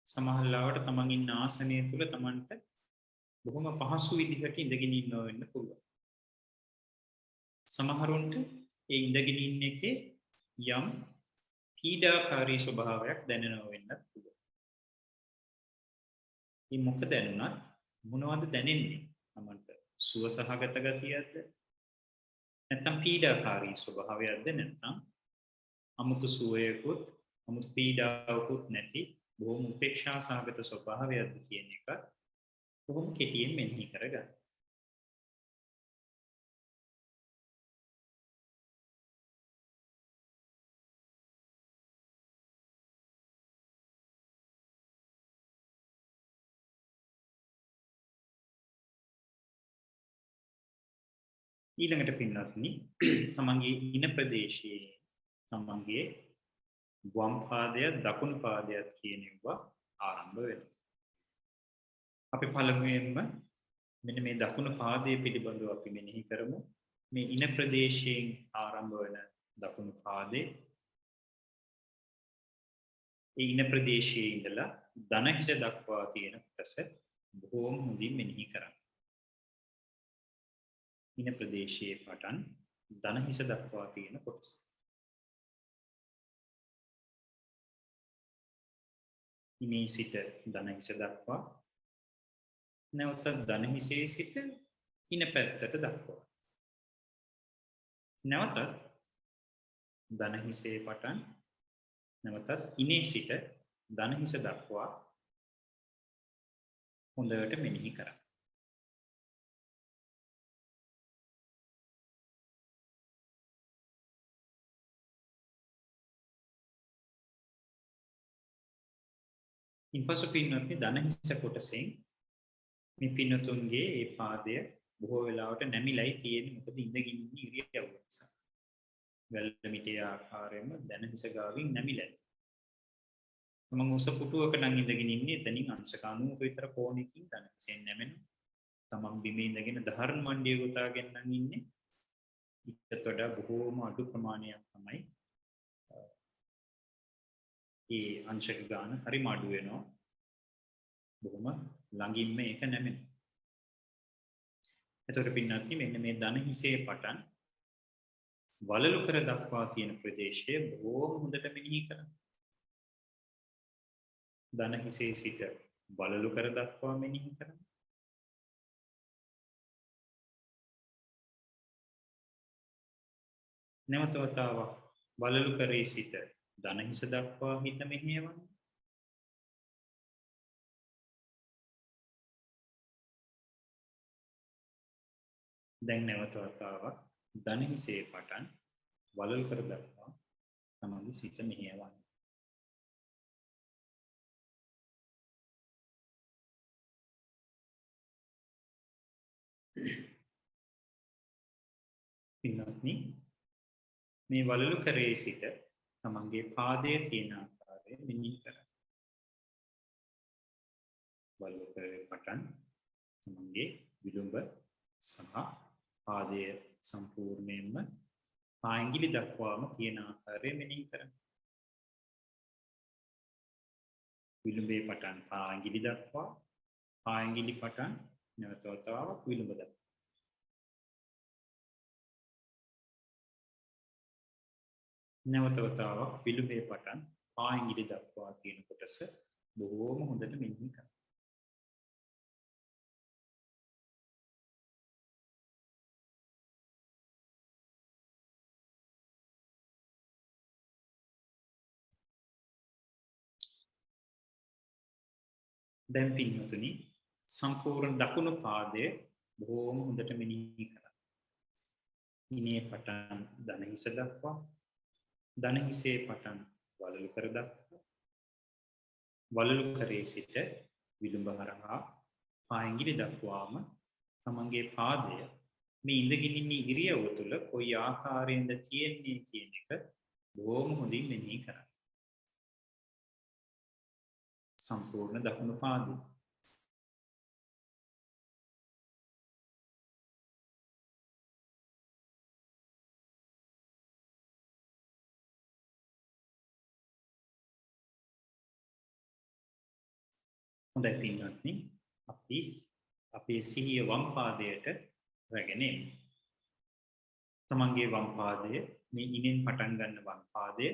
සමහරවිට තමන් ඉන්න ආසනය තුල තමන්ට බොහොම පහසු විදිහට ඉඳගෙන ඉන්න වෙන්න පුළුවන්. සමහරුන්ට ඒ ඉඳගෙන ඉන්න එකේ යම් පීඩාකාරී ස්වභාවයක් දැනෙනව වෙන්නත් පුළුවන්. මේ මොකද දැනුණත් මොනවද දැනෙන්නේ? තමන්ට සුව සහගත ගතියක්ද? නැත්නම් පීඩාකාරී ස්වභාවයක්ද? නැත්නම් අමුතු සුවයකුත් අමුතු පීඩාවකුත් නැති බොහොම උපේක්ෂා සහගත ස්වභාවයක්ද කියන එක බොහොම කෙටියෙන් මෙනෙහි කරගන්න. ඊළඟට පින්නත්නි තමන්ගේ ඉන ප්‍රදේශයේ තමන්ගේ වම් පාදය දකුණු පාදය කියන ඒවා ආරම්භ වෙනවා. අපි පළමුවෙන්ම මෙන්න මේ දකුණු පාදයේ පිළිබඳව අපි මෙනෙහි කරමු. මේ ඉන ප්‍රදේශයෙන් ආරම්භ වෙන දකුණු පාදේ ඒ ඉන ප්‍රදේශයේ ඉඳලා දන හිස දක්වා තියෙන කොටස බොහෝම හොඳින් මෙනෙහි කරන්න. ඉන ප්‍රදේශයේ පටන් දන හිස දක්වා තියෙන කොටස. ඉනේ සිට දන හිස දක්වා නැවත දන හිසේ සිට ඉන පැත්තට දක්වා. නැවත දන හිසේ පටන් නැවතත් ඉනේ සිට දන හිස දක්වා හොඳට මෙනෙහි කරන්න. ඉන්පසු පින්නතුනි දන හිස කොටසෙන් මේ පින්නතුන්ගේ ඒ පාදය බොහෝ වෙලාවට නැමිලයි තියෙන්නේ මොකද ඉඳගෙන ඉන්න ඉරියව්ව නිසා. වැල්මිටිය ආකාරයෙන්ම දන හිස ගාවින් නැමිලයි. මම උස පුටුවක නම් ඉඳගෙන ඉන්නේ එතනින් අංශක 90ක විතර කෝණයකින් දන හිසෙන් නැමෙන. තමන් බිමේ ඉඳගෙන ධාරණ මණ්ඩිය ගොතාගෙන නම් ඉන්නේ. ඊට වඩා බොහෝම අඩු ප්‍රමාණයක් තමයි ඒ අංශක ගාන හරිම අඩු වෙනවා. බොහොම ළඟින්ම ඒක නැමෙනවා. එතකොට පින්නත්නි මෙන්න මේ දන හිසේ පටන් වලලු කර දක්වා තියෙන ප්‍රදේශය බොහොම හොඳට මෙනෙහි කරන්න. දන හිසේ සිට වලලු කර දක්වා මෙනෙහි කරන්න. නැවත වතාවක් වලලු කරේ සිට දන හිස දක්වා හිත මෙහෙයවන්න. දැන් නැවත වතාවක් දන හිසේ පටන් වලලු කර දක්වා තමන්ගේ සිත මෙහෙයවන්න. පින්නත්නි මේ වලලු කරේ සිට තමන්ගේ පාදයේ තියෙන ආකාරය මෙනෙහි කරන්න. වලලු කරේ පටන් තමන්ගේ විලුඹ සහ පාදය සම්පූර්ණයෙන්ම පාංගිලි දක්වාම තියෙන ආකාරය මෙනෙහි කරන්න. විලුඹේ පටන් පාංගිලි දක්වා පාඇඟිලි පටන් නැවත වතාවක් විලුඹ දක්වා. නැවත වතාවක් විලුඹේ පටන් පාඇඟිලි දක්වා තියෙන කොටස බොහෝම හොඳට මෙනෙහි කරන්න. දැන් පින්වතුනි සම්පූර්ණ දකුණු පාදය බොහෝම හොඳට මෙනෙහි කරන්න. ඉනේ පටන් දන හිස දක්වා, දන හිසේ පටන් වලලු කර දක්වා, වලලු කරේ සිට විලුඹ හරහා පාඇඟිලි දක්වාම තමන්ගේ පාදය මේ ඉඳගෙන ඉන්න ඉරියව්ව තුළ කොයි ආකාරයෙන්ද තියෙන්නේ කියන එක බොහොම හොඳින් මෙනෙහි කරන්න. සම්පූර්ණ දකුණු පාදය. හොඳයි පින්වත්නි, අපි අපේ සිහිය වම් පාදයට රැගෙන එමු. තමන්ගේ වම් පාදය මේ ඉනෙන් පටන් ගන්න වම් පාදය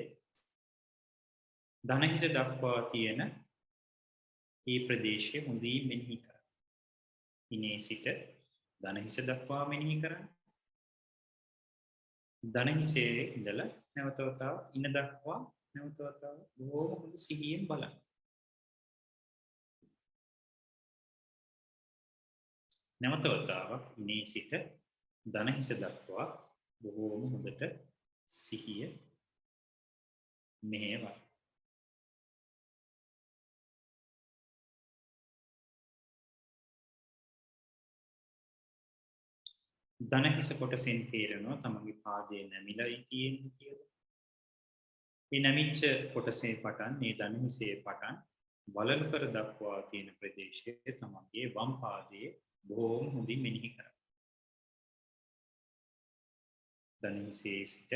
දන හිස දක්වා තියෙන ඒ ප්‍රදේශය හොඳින් මෙනෙහි කරන්න. ඉනේ සිට දන හිස දක්වා මෙනෙහි කරන්න. දන හිසේ ඉඳලා නැවත වතාවක් ඉන දක්වා නැවත වතාවක් බොහොම හොඳ සිහියෙන් බලන්න. නැවත වතාවක් ඉනේ සිට දන හිස දක්වා බොහෝම හොඳට සිහිය මෙහෙවන්න. දන හිස කොටසෙන් තේරෙනවා තමන්ගේ පාදයේ නැමිලා තියෙන්නේ කියලා. මේ නැමිච්ච කොටසේ පටන් මේ දන හිසේ පටන් වලලු කර දක්වා තියෙන ප්‍රදේශයේ තමන්ගේ වම් පාදයේ බොහොම හොඳින් මෙනෙහි කරන්න. දන හිසේ සිට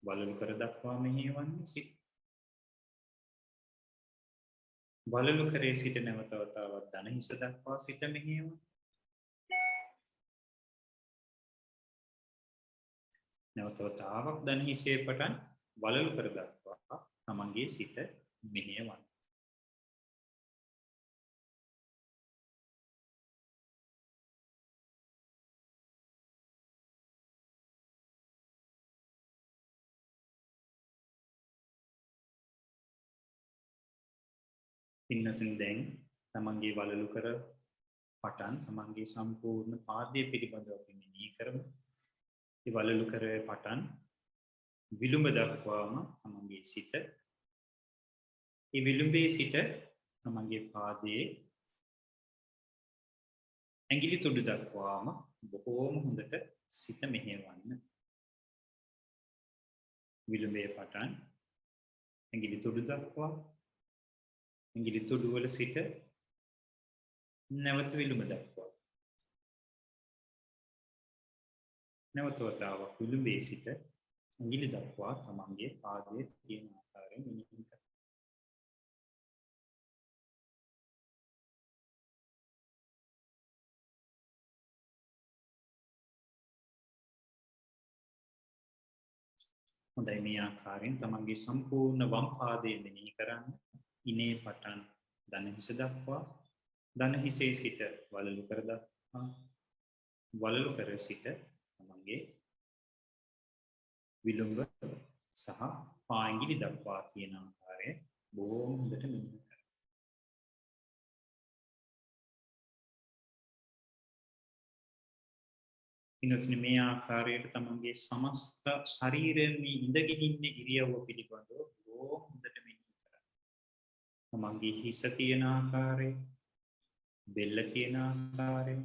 වලලු කර දක්වා මෙහෙවන්නේ සිට. වලලු කරේ සිට නැවත වතාවක් දන හිස දක්වා සිට මෙහෙවන්න. නැවත වතාවක් දන හිසේ පටන් වලලු කර දක්වා තමන්ගේ සිත මෙහෙවන්න. පින්නතුනි දැන් තමන්ගේ වලලු කර පටන් තමන්ගේ සම්පූර්ණ පාදය පිළිබඳව අපි මෙනෙහි කරමු. ඒ වලලු කර පටන් විලුඹ දක්වාම තමන්ගේ සිත, ඒ විලුඹේ සිට තමන්ගේ පාදයේ ඇඟිලි තුඩු දක්වාම බොහෝම හොඳට සිත මෙහෙවන්න. විලුඹේ පටන් ඇඟිලි තුඩු දක්වා, ඇඟිලි තුඩු වල සිට නැවත විලුඹ දක්වා. නැවත වතාවක් විලුඹේ සිට ඇඟිලි දක්වා තමන්ගේ පාදයේ තියෙන ආකාරයෙන් මෙනෙහි කරන්න. හොඳයි, මේ ආකාරයෙන් තමන්ගේ සම්පූර්ණ වම් පාදයේ මෙනෙහි කරන්න. ඉනේ පටන් දන හිස දක්වා, දන හිසේ සිට වලලු කර දක්වා, වලලු කර සිට තමන්ගේ විලුඹ සහ පාඇඟිලි දක්වා තියෙන ආකාරය බොහොම හොඳට මෙනෙහි කරන්න. පින්වත්නි, මේ ආකාරයට තමන්ගේ සමස්ත ශරීරයෙන් මේ ඉඳගෙන ඉන්න ඉරියව්ව පිළිබඳව බොහොම හොඳට මෙනෙහි කරන්න. තමන්ගේ හිස තියෙන ආකාරය, බෙල්ල තියෙන ආකාරය,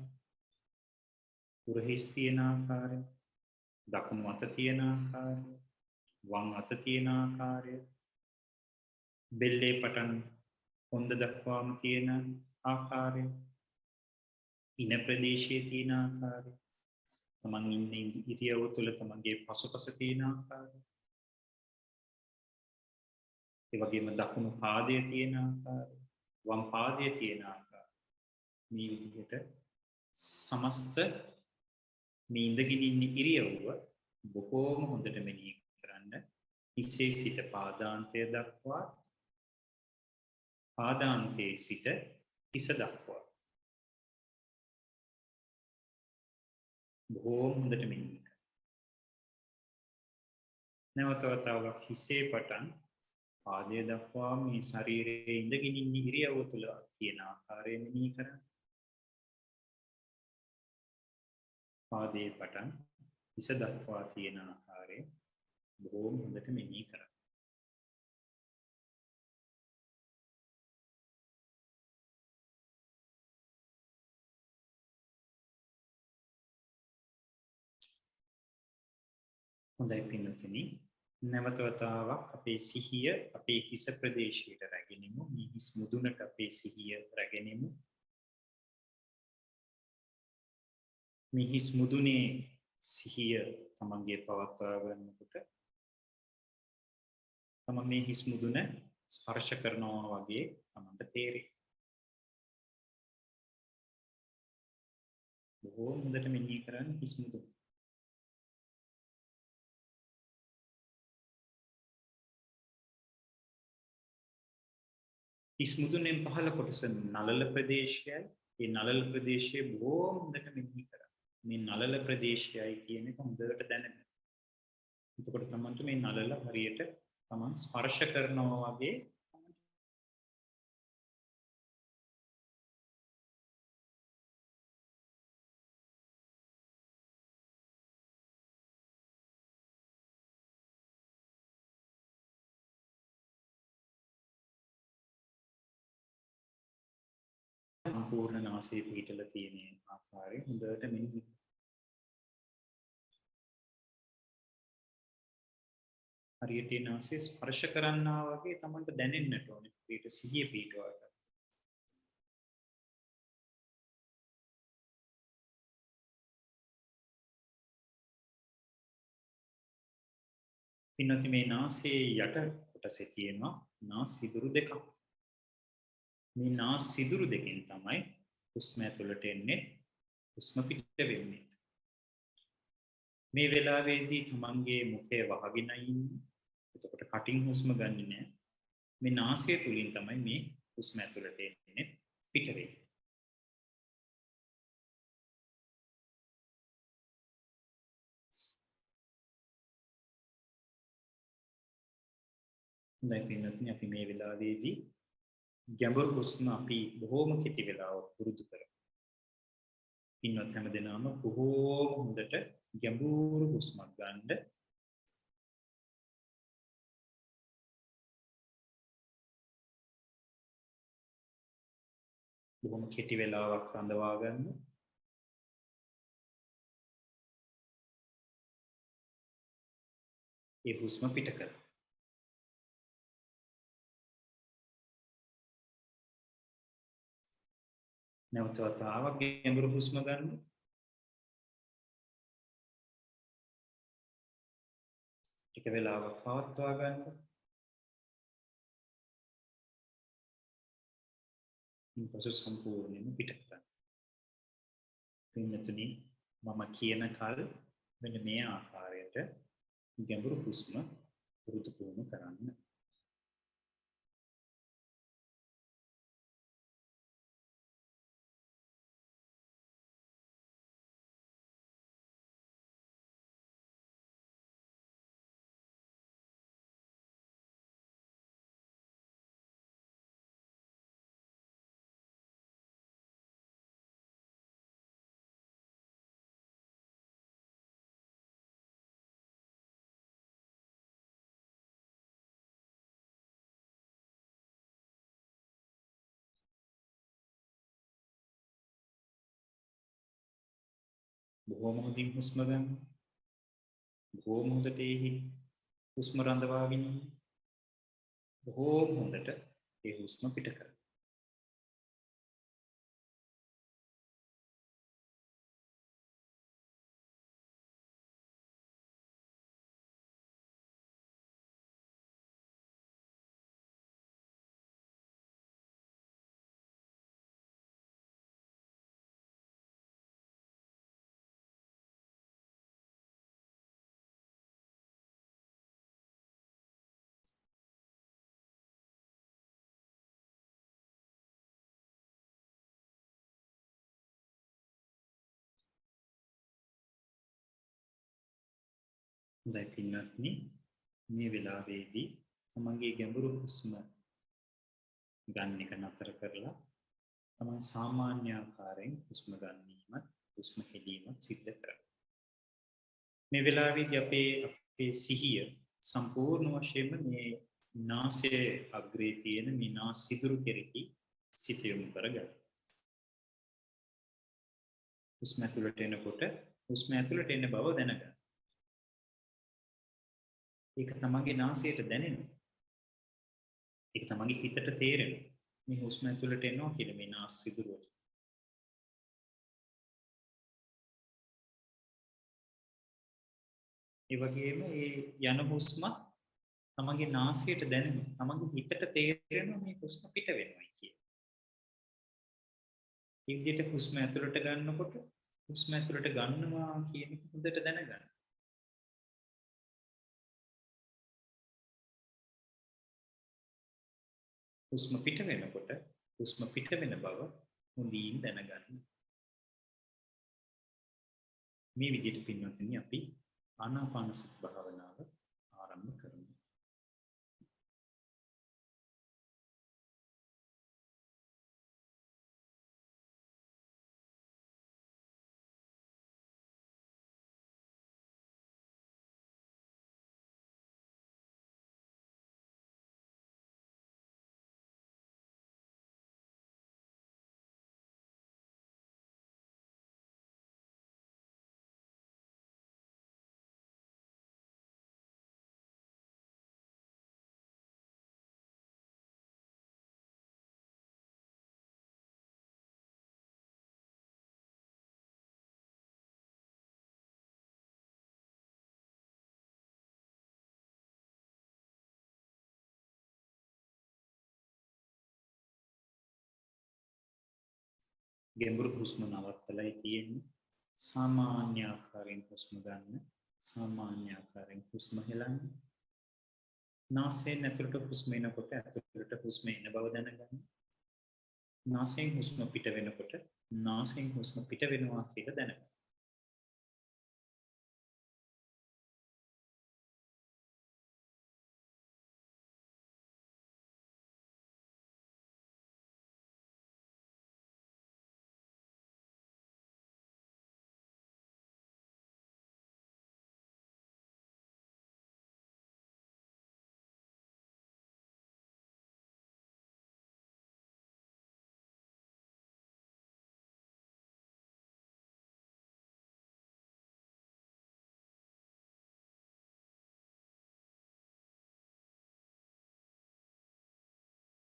උරහිස් තියෙන ආකාරය, දකුණු අත තියෙන ආකාරය, වම් අත තියෙන ආකාරය, බෙල්ලේ පටන් කොන්ද දක්වාම තියෙන ආකාරය, ඉන ප්‍රදේශයේ තියෙන ආකාරය, තමන් ඉන්න ඉරියව්ව තුළ තමන්ගේ පසුපස තියෙන ආකාරය, ඒ වගේම දකුණු පාදයේ තියෙන ආකාරය, වම් පාදයේ තියෙන ආකාරය, මේ විදිහට සමස්ත මේ ඉඳගෙන ඉන්න ඉරියව්ව බොහෝම හොඳට මෙනෙහි කරන්න. හිසේ සිට පාදාන්තය දක්වා පාදාන්තයේ සිට හිස දක්වා බොහෝම හොඳට මෙනෙහි කරන්න. නැවත වතාවක් හිසේ පටන් පාදය දක්වා මේ ශරීරයේ ඉඳගෙන ඉන්න ඉරියව්ව තුළ තියෙන ආකාරය මෙනෙහි කරන්න. පාදයේ පටන් හිස දක්වා තියෙන ආකාරය බොහෝම හොඳට මෙනෙහි කරන්න. හොඳයි පින්වතුනි, නැවත වතාවක් අපේ සිහිය අපේ හිස ප්‍රදේශයට රැගෙනෙමු. මේ හිස් මුදුනට අපේ සිහිය රැගෙනෙමු. මේ හිස් මුදුනේ සිහිය තමන්ගේ පවත්වා ගන්නකොට තමන් මේ හිස් මුදුන ස්පර්ශ කරනවා වගේ තමන්ට තේරෙයි. බොහෝ හොඳට මෙනෙහි කරන්න හිස් මුදුන. හිස් මුදුනෙන් පහළ කොටස නළල ප්‍රදේශයයි. මේ නළල ප්‍රදේශයේ බොහෝ හොඳට මෙනෙහි කරන්න. මේ නළල ප්‍රදේශයයි කියන එක හොඳට දැනගන්න. එතකොට තමන්ට මේ නළල හරියට තමන් ස්පර්ශ කරනවා වගේ සම්පූර්ණ නාසයේ පිහිටලා තියෙන ආකාරය හොඳට මෙනෙහි. හරියට නාසයේ ස්පර්ශ කරනවා වගේ තමන්ට දැනෙන්නට ඕනේ. ඊට සිහිය පිහිටවා ගන්න. පින්නති මේ නාසයේ යට කොටසේ තියෙනවා නාස් සිදුරු දෙකක්. මේ නාස් සිදුරු දෙකෙන් තමයි හුස්ම ඇතුළට එන්නේ හුස්ම පිට වෙන්නේ. මේ වෙලාවේදී තමන්ගේ මුඛය වහගෙන ඉන්නේ. එතකොට කටින් හුස්ම ගන්නෙ නෑ. මේ නාසය තුලින් තමයි මේ හුස්ම ඇතුළට එන්නේ පිට වෙන්නේ. දැන් පින්නතුනි අපි මේ වෙලාවේදී ගැඹුරු හුස්ම අපි බොහෝම කෙටි වෙලාවක් පුරුදු කරමු. පින්වත් හැමදෙනාම බොහෝම හොඳට ගැඹුරු හුස්මක් ගන්න. බොහොම කෙටි වෙලාවක් රඳවා ගන්න. ඒ හුස්ම පිට කරන්න. නැවත වතාවක් ගැඹුරු හුස්ම ගන්න. ටික වෙලාවක් පවත්වා ගන්න. ඊපසු සම්පූර්ණයෙන්ම පිට කරන්න. පින්නතුනි මම කියන කල් මෙන්න මේ ආකාරයට ගැඹුරු හුස්ම පුරුදු පුහුණු කරන්න. බොහොම හොඳින් හුස්ම ගන්න. බොහොම හොඳට හුස්ම රඳවාගෙන ඉන්න. බොහොම හොඳට ඒ හුස්ම පිට කරන්න. හොඳයි පින්වත්නි මේ වෙලාවේදී තමන්ගේ ගැඹුරු හුස්ම ගන්න එක නතර කරලා තමන් සාමාන්‍ය ආකාරයෙන් හුස්ම ගන්නීමත් හුස්ම හෙළීමත් සිද්ධ කරන්න. මේ වෙලාවේදී අපේ සිහිය සම්පූර්ණ වශයෙන්ම මේ නාසයේ අග්‍රේ තියෙන මේ නාස් සිදුරු කෙරෙහි සිත යොමු කරගන්න. හුස්ම ඇතුළට එනකොට හුස්ම ඇතුළට එන බව දැනගන්න. ඒක තමන්ගේ නාසයට දැනෙනවා. ඒක තමන්ගේ හිතට තේරෙනවා. මේ හුස්ම ඇතුළට එනවා කියලා මේ නාස් සිදුරුවට. ඒ වගේම ඒ යන හුස්ම තමන්ගේ නාසයට දැනෙනවා. තමන්ගේ හිතට තේරෙනවා මේ හුස්ම පිට වෙනවා කියලා. ඒ විදිහට හුස්ම ඇතුළට ගන්නකොට හුස්ම ඇතුළට ගන්නවා කියන එක හොඳට දැනගන්න. හුස්ම පිට වෙනකොට හුස්ම පිට වෙන බව හොඳින් දැනගන්න. මේ විදිහට පින්වත්නි අපි ආනාපාන සති භාවනාව ආරම්භ කරමු. ගැඹුරු හුස්ම නවත්තලායි තියෙන්නේ. සාමාන්‍ය ආකාරයෙන් හුස්ම ගන්න, සාමාන්‍ය ආකාරයෙන් හුස්ම හෙලන්න. නාසයෙන් ඇතුළට හුස්ම එනකොට ඇතුළට හුස්ම එන බව දැනගන්න. නාසයෙන් හුස්ම පිට වෙනකොට නාසයෙන් හුස්ම පිට වෙනවා කියලා දැනගන්න.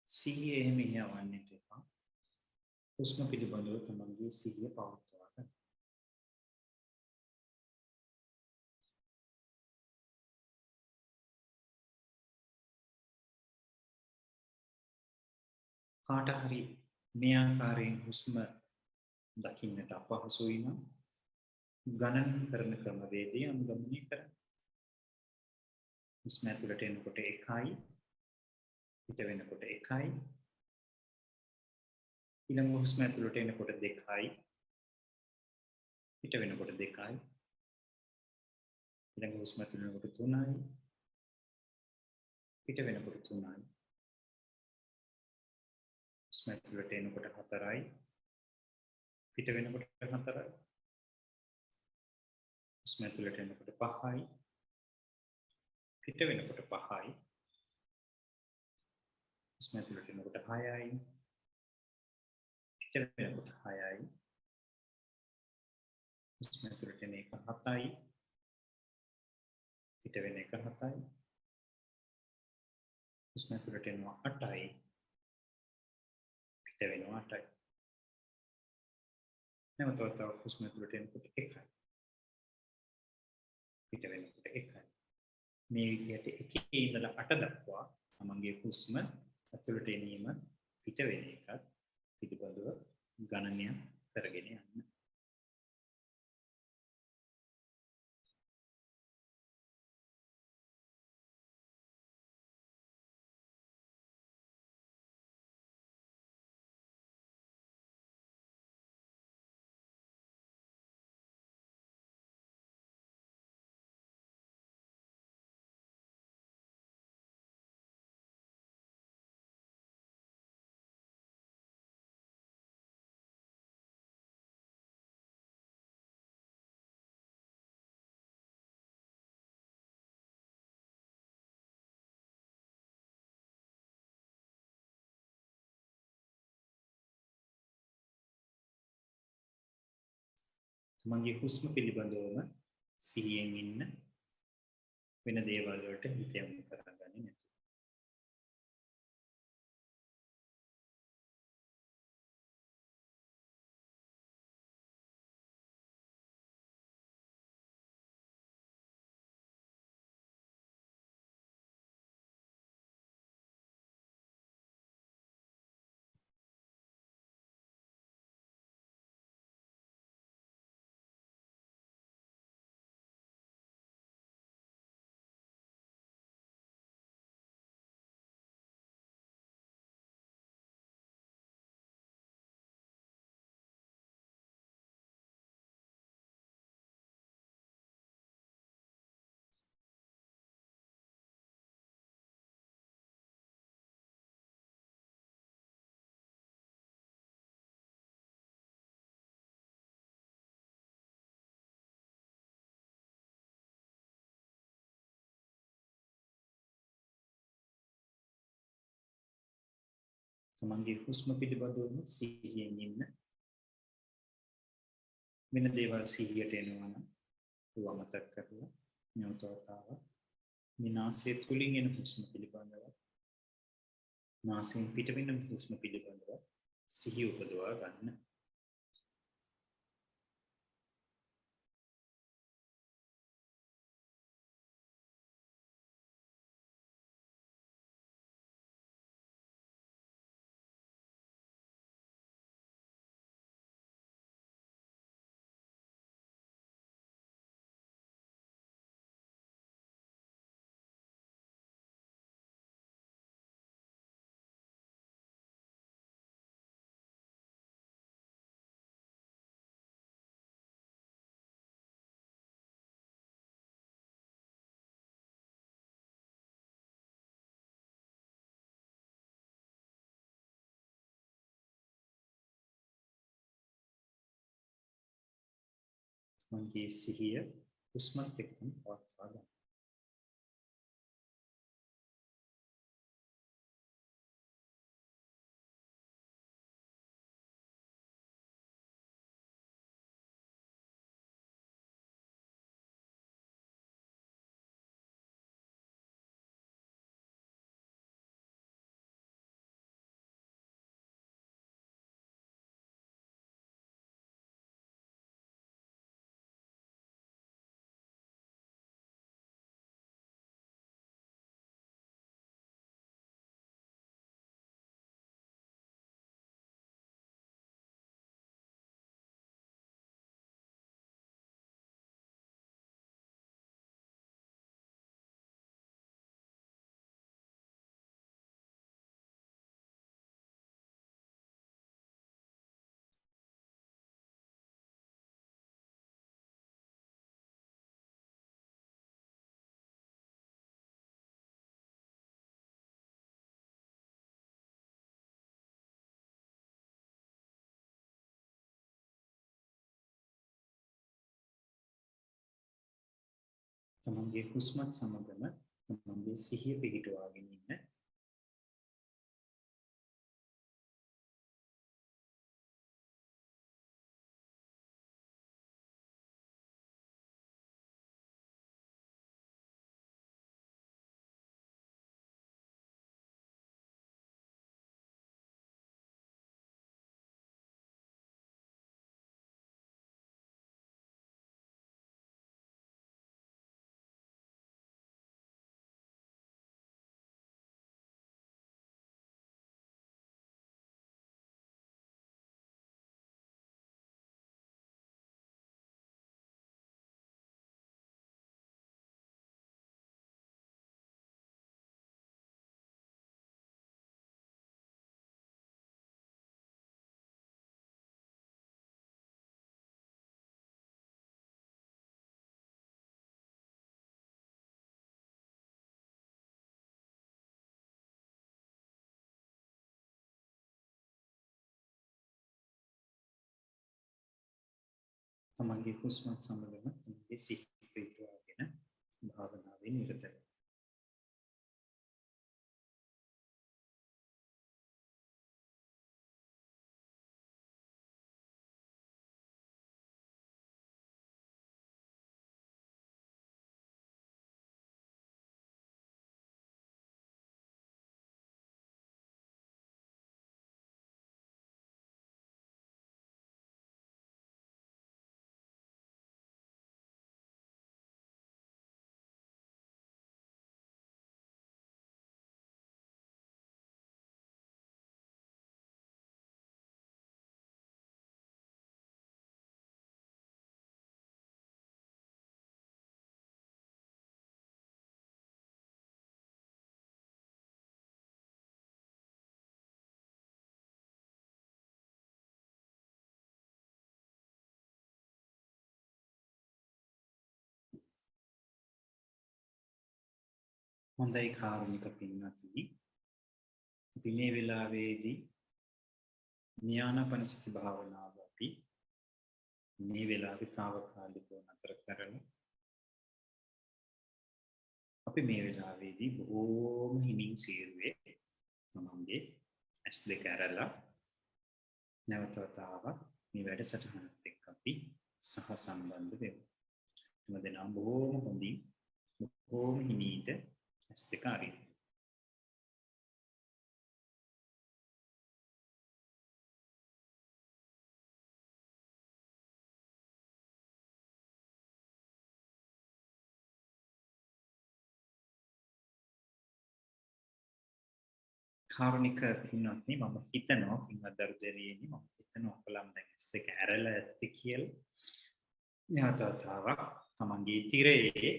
සිහිය එහෙම යවන්නට එපා. හුස්ම පිළිබඳව තමන්ගේ සිහිය පවත්වා ගන්න. කාට හරි මේ ආකාරයෙන් හුස්ම දකින්නට අපහසුයි නම් ගණන් කරන ක්‍රමවේදය අනුගමනය කරන්න. හුස්ම ඇතුළට එනකොට 1යි පිට වෙනකොට 1යි ඊළඟ හුස්ම ඇතුළට එනකොට 2යි පිට වෙනකොට 2යි ඊළඟ හුස්ම ඇතුළට එනකොට 3යි පිට වෙනකොට 3යි හුස්ම ඇතුළට එනකොට 4යි පිට වෙනකොට 4යි හුස්ම ඇතුළට එනකොට 5යි පිට වෙනකොට 5යි හුස්ම ඇතුළට එනකොට 6යි පිට වෙනකොට 6යි හුස්ම ඇතුළට එන එක 7යි පිට වෙන එක 7යි හුස්ම ඇතුළට එනවා 8යි පිට වෙනවා 8යි නැවත වතාවක් හුස්ම ඇතුළට එනකොට 1යි පිට වෙනකොට 1යි මේ විදිහට 1 ඉඳලා 8 දක්වා තමන්ගේ හුස්ම ඇතුළට එනීම පිට වෙන එකත් පිළිබඳව ගණනය කරගෙන යන්න. තමන්ගේ හුස්ම පිළිබඳවම සිහියෙන් ඉන්න වෙන දේවල් වලට හිත යොමු කරගන්නේ නැතුව. තමන්ගේ හුස්ම පිළිබඳවම සිහියෙන් ඉන්න වෙන දේවල් සිහියට එනවා නම් ඒව අමතක කරලා නැවතවතාව විනාශය තුලින් එන හුස්ම පිළිබඳව නාසයෙන් පිටවෙන හුස්ම පිළිබඳව සිහිය උපදවා ගන්න. තමන්ගේ සිහිය හුස්මත් එක්කම පවත්වා ගන්න. තමන්ගේ හුස්මත් සමගම තමන්ගේ සිහිය පිහිටුවාගෙන ඉන්න. තමන්ගේ හුස්මත් සමගම තමන්ගේ සිහිය පිහිටුවාගෙන භාවනාවේ නිරත වෙන්න. හොඳයි කාරුණික පින්වත්නි. අපි මේ වෙලාවේදී ඥානපනසති භාවනාව අපි මේ වෙලාවේ తాවකාලිකව නතර කරමු. අපි මේ වෙලාවේදී බොහෝම හිමින් සීරුවේ තමන්ගේ S2 ඇරලා නැවත වතාවක් මේ වැඩසටහනත් එක්ක අපි සහසම්බන්ධ වෙමු. හැමදෙනාම බොහෝම හොඳින් බොහෝම හිමීට S2 අරින්න. කාරුණික පින්වත්නි මම හිතනවා පින්වත් දරුදරියනි මම හිතනවා ඔයාලම දැන් S2 ඇරලා ඇත්තේ කියලා. නැවත වතාවක් තමන්ගේ තිරයේ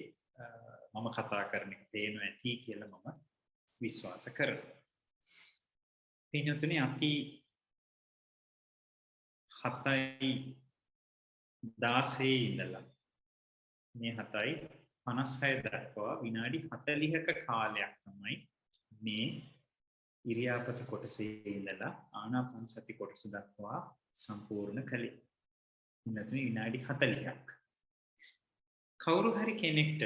මම කතා කරන එක පේනවා ඇති කියලා මම විශ්වාස කරනවා. පින්වත්නි අපි 7:16 ඉඳලා මේ 7:56 දක්වා විනාඩි 40ක කාලයක් තමයි මේ ඉරියාපත කොටසේ ඉඳලා ආනාපාන සති කොටස දක්වා සම්පූර්ණ කළේ. ඉන්නතුනේ විනාඩි 40ක්. කවුරු හරි කෙනෙක්ට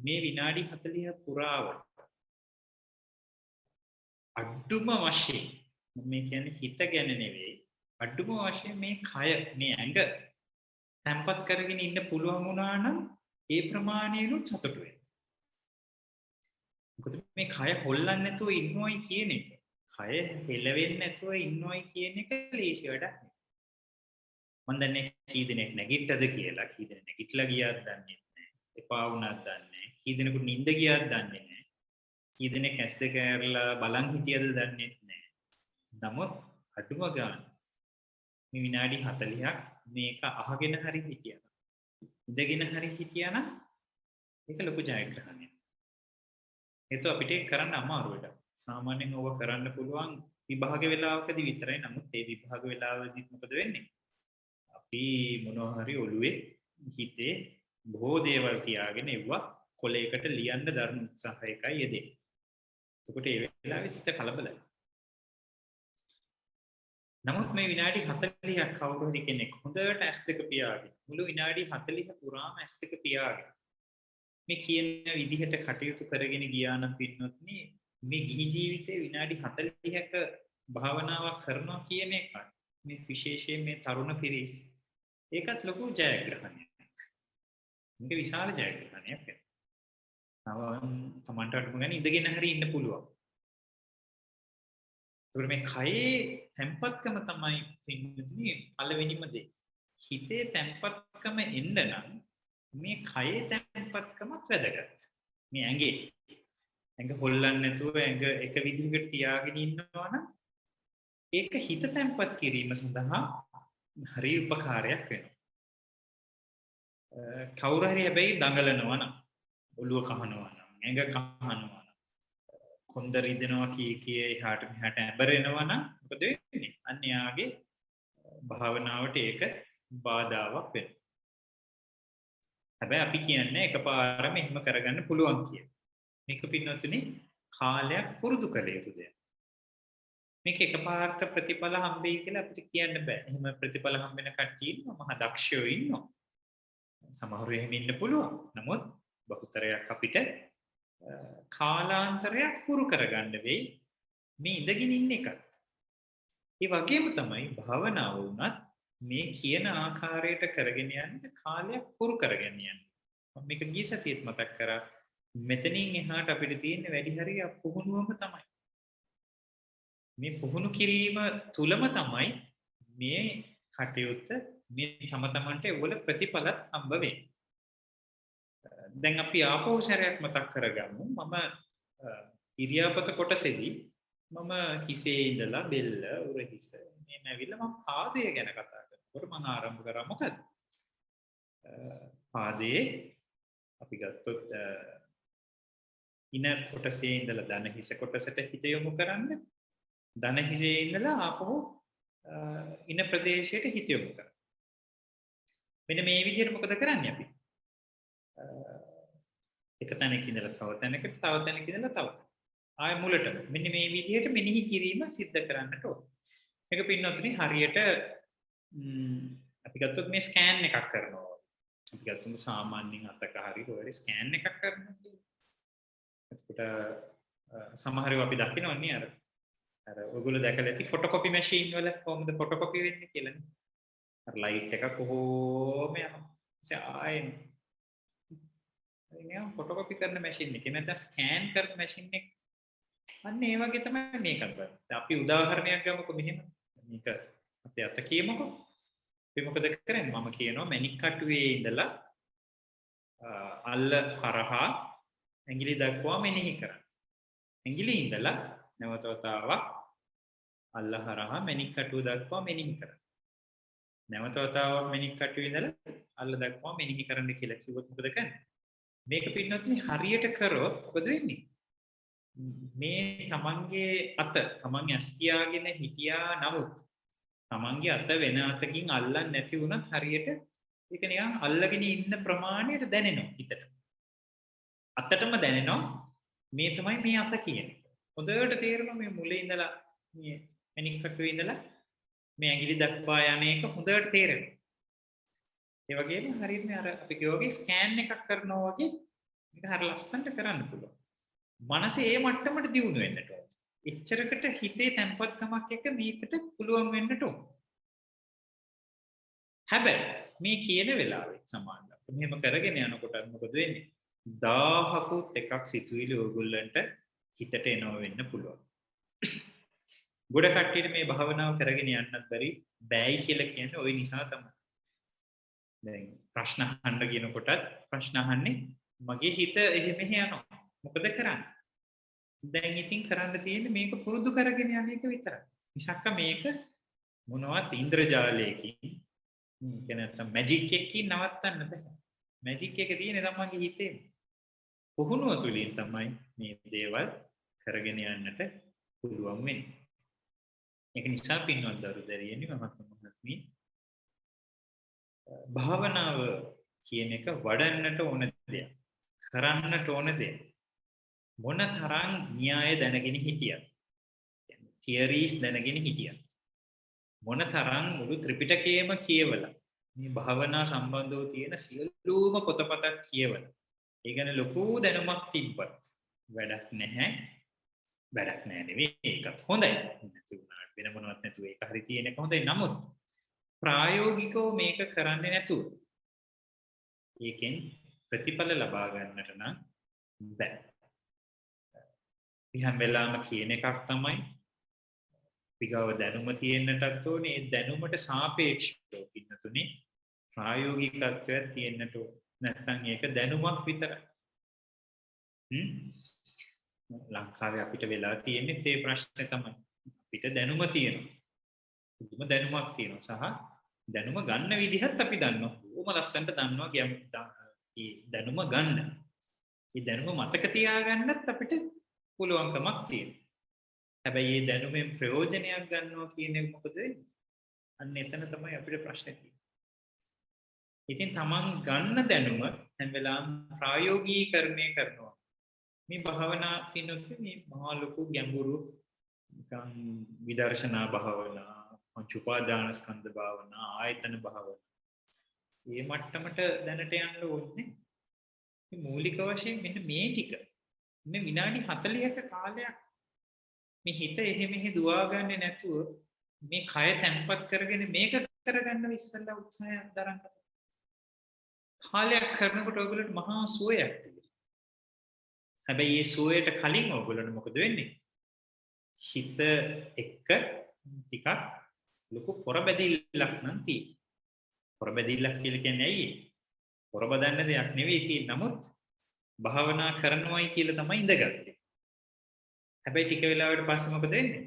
මේ විනාඩි 40 පුරාවට අඩුම වශයෙන් මේ කියන්නේ හිත ගැන නෙවෙයි අඩුම වශයෙන් මේ කය මේ ඇඟ තැම්පත් කරගෙන ඉන්න පුළුවන් වුණා නම් ඒ ප්‍රමාණයනොත් සතුටු වෙන්න. මොකද මේ කය හොල්ලන්නේ නැතුව ඉන්නවයි කියන එක කය හෙලවෙන්නේ නැතුව ඉන්නවයි කියන එක ලේසි වැඩක් නෙවෙයි. මම දන්නේ කී දෙනෙක් නැගිට්ටද කියලා කී දෙනෙක් නැගිටලා ගියාද දන්නේ නැහැ. එපා වුණාද දන්නේ නැහැ. කී දෙනෙකුට නිින්ද ගියාද දන්නේ නැහැ. කී දෙනෙක් S2 කරලා බලන් හිටියද දන්නේ නැහැ. නමුත් අඩුම ගාන මේ විනාඩි 40ක් මේක අහගෙන හරි හිටියා. ඉඳගෙන හරි හිටියා නම් ඒක ලොකු ජයග්‍රහණයක්. ඒත් අපිට කරන්න අමාරු වැඩක්. සාමාන්‍යයෙන් ඕක කරන්න පුළුවන් විභාග වේලාවකදී විතරයි. නමුත් ඒ විභාග වේලාවදී මොකද වෙන්නේ? අපි මොනවා හරි ඔළුවේ හිතේ බොහෝ දේවල් තියාගෙන ඉවුවා කොලයකට ලියන්න දරන උත්සාහයකයි යෙදෙන්නේ. එතකොට ඒ වෙලාවෙත් හිත කලබලයි. නමුත් මේ විනාඩි 40ක් කවුරු හරි කෙනෙක් හොඳට S2 පියාගෙන මුළු විනාඩි 40 පුරාම S2 පියාගෙන මේ කියන විදිහට කටයුතු කරගෙන ගියා නම් පින්නොත්නි මේ ගිහි ජීවිතේ විනාඩි 40ක භාවනාවක් කරනවා කියන එක මේ විශේෂයෙන් මේ තරුණ පිරිස ඒකත් ලොකු ජයග්‍රහණයක්. මේක විශාල ජයග්‍රහණයක්. තමන්ට අඩුම ගානේ ඉඳගෙන හරි ඉන්න පුළුවන්. ඒකට මේ කයේ තැම්පත්කම තමයි පින්නොත්නි පළවෙනිම දේ. හිතේ තැම්පත්කම එන්න නම් මේ කයේ තැම්පත්කමත් වැදගත්. මේ ඇඟ හොල්ලන්නේ නැතුව ඇඟ එක විදිහකට තියාගෙන ඉන්නවා නම් ඒක හිත තැම්පත් කිරීම සඳහා හරි උපකාරයක් වෙනවා. කවුරු හරි හැබැයි දඟලනවා නම් ඔළුව කහනවා නම් ඇඟ කහනවා නම් කොන්ද රිදෙනවා කී එහාට මෙහාට ඇඹරෙනවා නම් මොකද වෙන්නේ? අන්න යාගේ භාවනාවට ඒක බාධාවක් වෙනවා. හැබැයි අපි කියන්නේ එකපාරම එහෙම කරගන්න පුළුවන් කියලා. මේක පින්නතුනි කාලයක් පුරුදු කළ යුතු දෙයක්. මේක එකපාරට ප්‍රතිඵල හම්බෙයි කියලා අපිට කියන්න බෑ. එහෙම ප්‍රතිඵල හම්බෙන කට්ටිය ඉන්නවා මහා දක්ෂයෝ ඉන්නවා. සමහරව එහෙම ඉන්න පුළුවන්. නමුත් බහුතරයක් අපිට කාලාන්තරයක් පුරු කරගන්න වෙයි මේ ඉඳගෙන ඉන්න එකත්. ඒ වගේම තමයි භාවනාව වුණත් මේ කියන ආකාරයට කරගෙන යන්න කාලයක් පුරු කරගෙන යන්න. මම මේක ගිය සතියේත් මතක් කරා. මෙතනින් එහාට අපිට තියෙන වැඩි හරිය පුහුණුවම තමයි. මේ පුහුණු කිරීම තුලම තමයි මේ කටයුත්ත මේ තම තමන්ට ඒවල ප්‍රතිඵලත් හම්බ වෙන්නේ. දැන් අපි ආපහු සැරයක් මතක් කරගමු. මම ඉරියාපත කොටසේදී මම හිසේ ඉඳලා බෙල්ල උරහිස මේ නැවිලා මම පාදය ගැන කතා කරනකොට මම ආරම්භ කරා මොකද? පාදයේ අපි ගත්තොත් ඉන කොටසේ ඉඳලා දන හිස කොටසට හිත යොමු කරන්න. දන හිසේ ඉඳලා ආපහු ඉන ප්‍රදේශයට හිත යොමු කරන්න. මෙන්න මේ විදිහට මොකද කරන්නේ අපි? එක තැනක ඉඳලා තව තැනකට තව තැනක ඉඳලා තව ආය මුලට මෙන්න මේ විදිහට මෙනෙහි කිරීම සිද්ධ කරන්නට ඕන. මේක පින්නතුනි හරියට අපි ගත්තොත් මේ ස්කෑන් එකක් කරනවා. අපි ගත්තොත් සාමාන්‍යයෙන් අතක හරි ඔය ස්කෑන් එකක් කරනවා කියලා. එතකොට සමහර ඒවා අපි දකිනවන්නේ අර ඔයගොල්ලෝ දැකලා ඇති ෆොටෝකොපි මැෂින් වල කොහොමද ෆොටෝකොපි වෙන්නේ කියලා නේ. අර ලයිට් එක කොහොම යනවා. ආයෙත් මේ ෆොටෝකොපි කරන මැෂින් එක නැත්නම් ස්කෑන් කරන මැෂින් එක අන්න ඒ වගේ තමයි මේකත් බලන්න. අපි උදාහරණයක් ගමුකෝ මෙහෙම. මේක අපි අත කියමුකෝ. අපි මොකද කරන්නේ? මම කියනවා මැණික් කටුවේ ඉඳලා අල්ල හරහා ඇඟිලි දක්වා මෙනෙහි කරන්න. ඇඟිලි ඉඳලා නැවත වතාවක් අල්ල හරහා මැණික් කටුව දක්වා මෙනෙහි කරන්න. නැවත වතාවක් මැණික් කටුවේ ඉඳලා අල්ල දක්වා මෙනෙහි කරන්න කියලා කිව්වොත් මොකද කරන්නේ? මේක පින්නොත්නි හරියට කරොත් මොකද වෙන්නේ? මේ තමන්ගේ අත තමන් ඇස් තියාගෙන හිටියා නමුත් තමන්ගේ අත වෙන අතකින් අල්ලන්නේ නැති වුණත් හරියට ඒක නිකන් අල්ලගෙන ඉන්න ප්‍රමාණයට දැනෙනවා හිතට. අතටම දැනෙනවා මේ තමයි මේ අත කියන්නේ. හොඳට තේරෙනවා මේ මුලේ ඉඳලා මේ මැණික් කටුවේ ඉඳලා මේ ඇඟිලි දක්වා යන එක හොඳට තේරෙනවා. ඒ වගේම හරියට මේ අර අපි කියෝගේ ස්කෑන් එකක් කරනවා වගේ මේක හරිය ලස්සනට කරන්න පුළුවන්. මනසේ ඒ මට්ටමට දියුණු වෙන්නට ඕන. එච්චරකට හිතේ තැම්පත්කමක් එක මේකට පුළුවන් වෙන්නට ඕන. හැබැයි මේ කියන වෙලාවෙත් සමානව මෙහෙම කරගෙන යනකොට මොකද වෙන්නේ? 1000කුත් එකක් සිතුවිලි ඕගොල්ලන්ට හිතට එනවා වෙන්න පුළුවන්. ගොඩ කට්ටියට මේ භාවනාව කරගෙන යන්නත් බැයි කියලා කියන්නේ ওই නිසා තමයි. දැන් ප්‍රශ්න අහන්න කියනකොටත් ප්‍රශ්න අහන්නේ මගේ හිත එහෙ මෙහෙ යනවා. මොකද කරන්නේ? දැන් ඉතින් කරන්න තියෙන්නේ මේක පුරුදු කරගෙන යන එක විතරයි. මිසක්ක මේක මොනවත් ඉන්ද්‍රජාලයකින් මේක නැත්තම් මැජික් එකකින් නවත්තන්න බෑ. මැජික් එක තියෙන්නේ තමන්ගේ හිතේ. පුහුණුව තුලින් තමයි මේ දේවල් කරගෙන යන්නට පුළුවන් වෙන්නේ. ඒක නිසා පින්වත් දරුදරියනි මහත්මී භාවනාව කියන එක වඩන්නට ඕන දෙයක්. කරන්නට ඕන දෙයක්. මොන තරම් න්‍යාය දැනගෙන හිටියත් තියරිස් දැනගෙන හිටියත් මොන තරම් මුළු ත්‍රිපිටකයම කියවලා මේ භාවනා සම්බන්ධව තියෙන සියලුම පොතපතක් කියවලා ඒ ගැන ලොකු දැනුමක් තිබ්බත් වැඩක් නැහැ නෙවෙයි ඒකත් හොඳයි නැති වුණාට වෙන මොනවත් නැතුව ඒක හරි තියෙන එක හොඳයි නමුත් ප්‍රායෝගිකව මේක කරන්නේ නැතුව ඒකෙන් ප්‍රතිඵල ලබා ගන්නට නම් බෑ. හැම වෙලාවෙම කියන එකක් තමයි විගව දැනුම තියෙන්නටත් ඕනේ. ඒ දැනුමට සාපේක්ෂව පින්නතුනේ ප්‍රායෝගිකත්වයක් තියෙන්නට ඕන. නැත්නම් ඒක දැනුමක් විතරයි. ලංකාවේ අපිට වෙලා තියෙන්නේ ඒ ප්‍රශ්නේ තමයි. අපිට දැනුම තියෙනවා. පුදුම දැනුමක් තියෙනවා සහ දැනුම ගන්න විදිහත් අපි දන්නවා. ඕම ලස්සනට දන්නවා ඒ දැනුම ගන්න. ඒ දැනුම මතක තියාගන්නත් අපිට පුළුවන්කමක් තියෙනවා. හැබැයි මේ දැනුමෙන් ප්‍රයෝජනයක් ගන්නවා කියන එක මොකද වෙන්නේ? අන්න එතන තමයි අපිට ප්‍රශ්නේ තියෙන්නේ. ඉතින් තමන් ගන්න දැනුම හැම වෙලාවෙම ප්‍රායෝගිකීකරණය කරනවා. මේ භාවනා පිනොත් මේ මහා ලොකු ගැඹුරු නිකන් විදර්ශනා භාවනා, පංච උපාදාන ස්කන්ධ භාවනා, ආයතන භාවනා. මේ මට්ටමට දැනට යන්න ඕනේ. මේ මූලික වශයෙන් මෙන්න මේ ටික මේ විනාඩි 40ක කාලයක් මේ හිත එහෙ මෙහෙ දුවාගන්නේ නැතුව මේ කය තැම්පත් කරගෙන මේක කරගන්න ඉස්සෙල්ලා උත්සාහයක් දරන්න. කාලයක් කරනකොට ඔයගොල්ලන්ට මහා සුවයක් තිබෙනවා. හැබැයි මේ සුවයට කලින් ඔයගොල්ලන්ට මොකද වෙන්නේ? හිත එක්ක ටිකක් ලොකු පොරබැදිල්ලක් නම් තියෙනවා. පොරබැදිල්ලක් කියලා කියන්නේ ඇයි? පොරබදන්න දෙයක් නෙවෙයි තියෙන්නේ. නමුත් භාවනා කරනවායි කියලා තමයි ඉඳගත්තේ. හැබැයි ටික වෙලාවකට පස්සේ මොකද වෙන්නේ?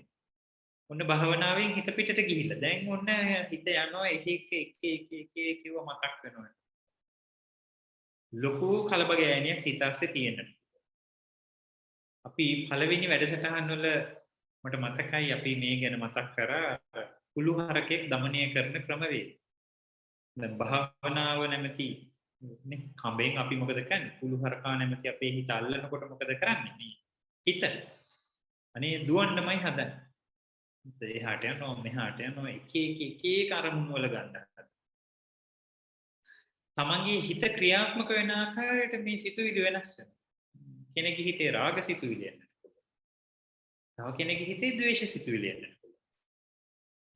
ඔන්න භාවනාවෙන් හිත පිටට ගිහිල්ලා. දැන් ඔන්න හිත යනවා එක කිව්ව මතක් වෙනවා. ලොකු කලබගෑනියක් හිත ඇස්සේ තියෙනවා. අපි පළවෙනි වැඩසටහන් වල මට මතකයි අපි මේ ගැන මතක් කරා කුළු හරකෙක් দমনය කරන ක්‍රමවේද. දැන් භාවනාව නැමැති නේ කඹෙන් අපි මොකද කරන්නේ? කුළු හරකා නැමැති අපේ හිත අල්ලනකොට මොකද කරන්නේ? මේ හිත අනේ දුවන්නමයි හදන්නේ. එහාට යනවා මෙහාට යනවා එක අරමුණු වල ගන්න. තමන්ගේ හිත ක්‍රියාත්මක වෙන ආකාරයට මේ සිතුවිලි වෙනස් වෙනවා. කෙනෙකුගේ හිතේ රාග සිතුවිලි එන්න පුළුවන්. තව කෙනෙකුගේ හිතේ ද්වේෂ සිතුවිලි එන්න පුළුවන්.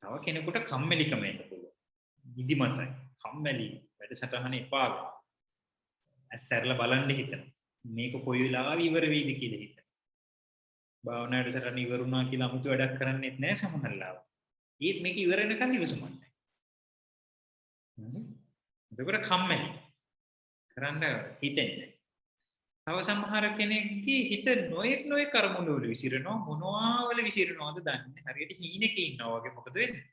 තව කෙනෙකුට කම්මැලිකම එන්න පුළුවන්. නිදිමතයි, කම්මැලි, වැඩසටහන එපා වෙනවා. ඇස්සැරලා බලන්න හිතෙනවා. මේක කොයි වෙලාවෙ ඉවර වෙයිද කියලා හිතෙනවා. භාවනා වැඩසටහන ඉවර වුණා කියලා 아무තු වැඩක් කරන්නෙත් නැහැ සමහර ලාවට. ඒත් මේක ඉවර වෙනකන් ඉවසුමක් නැහැ. එතකොට කම්මැලි. කරන්න හිතෙන්නේ. තව සමහර කෙනෙක්ගේ හිත නොයෙක් කර්මවල විසිරෙනවා මොනවා වල විසිරෙනවද දන්නේ නැහැ. හරියට හීනෙක ඉන්නවා වගේ මොකද වෙන්නේ?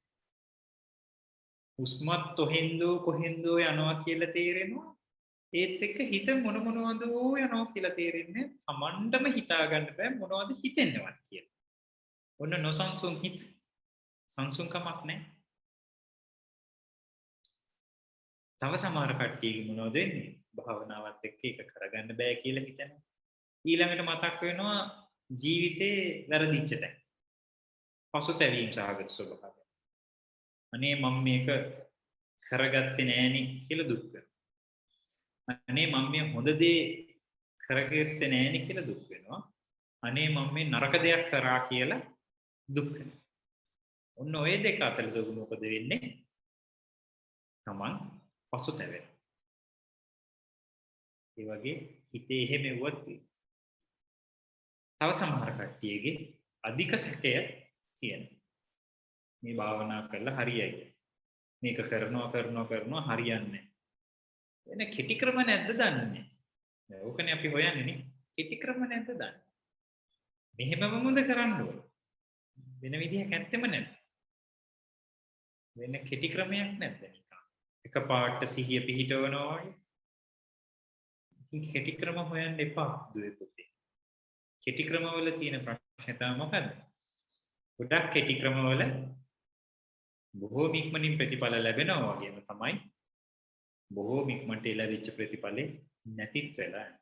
හුස්මත් කොහෙන්දෝ යනවා කියලා තේරෙනවා. ඒත් එක්ක හිත මොනවද යනවා කියලා තේරෙන්නේ තමන්ටම හිතා ගන්න බෑ මොනවද හිතෙන්නවත් කියලා. ඔන්න නොසන්සුන් හිත. සංසුන්කමක් නැහැ. තව සමහර කට්ටියගේ මොනවද වෙන්නේ? භාවනාවත් එක්ක ඒක කරගන්න බෑ කියලා හිතනවා. ඊළඟට මතක් වෙනවා ජීවිතේ වැරදිච්ච තැන. පසුතැවීම් සහගත ස්වභාවය. අනේ මම මේක කරගත්තේ නෑනේ කියලා දුක් වෙනවා. අනේ මම මේ හොඳ දේ කරගත්තේ නෑනේ කියලා දුක් වෙනවා. අනේ මම මේ නරක දෙයක් කරා කියලා දුක් වෙනවා. ඔන්න ඔය දෙක අතරද මොකද වෙන්නේ? Taman පසුතැවෙන. ඒ වගේ හිතේ එහෙම වුවත් තව සමහර කට්ටියගේ අධික සැකය තියෙනවා. මේ භාවනා කරලා හරියයි. මේක කරනවා හරියන්නේ නැහැ. වෙන කෙටි ක්‍රම නැද්ද දන්නේ නැහැ. ඕකනේ අපි හොයන්නේ නේ. කෙටි ක්‍රම නැද්ද දන්නේ. මෙහෙමමද කරන්න ඕන. වෙන විදිහක් නැත්තෙම නැද්ද? වෙන කෙටි ක්‍රමයක් නැද්ද නිකන්? එකපාරට සිහිය පිහිටවනවා වගේ. ඉතින් කෙටි ක්‍රම හොයන්න එපා දුවේ පුතේ. කෙටි ක්‍රමවල තියෙන ප්‍රශ්නේ තමයි මොකද්ද? ගොඩක් කෙටි ක්‍රමවල බොහෝම ඉක්මනින් ප්‍රතිඵල ලැබෙනවා වගේම තමයි බොහෝම ඉක්මනට ලැබිච්ච ප්‍රතිඵලෙ නැතිත් වෙලා යනවා.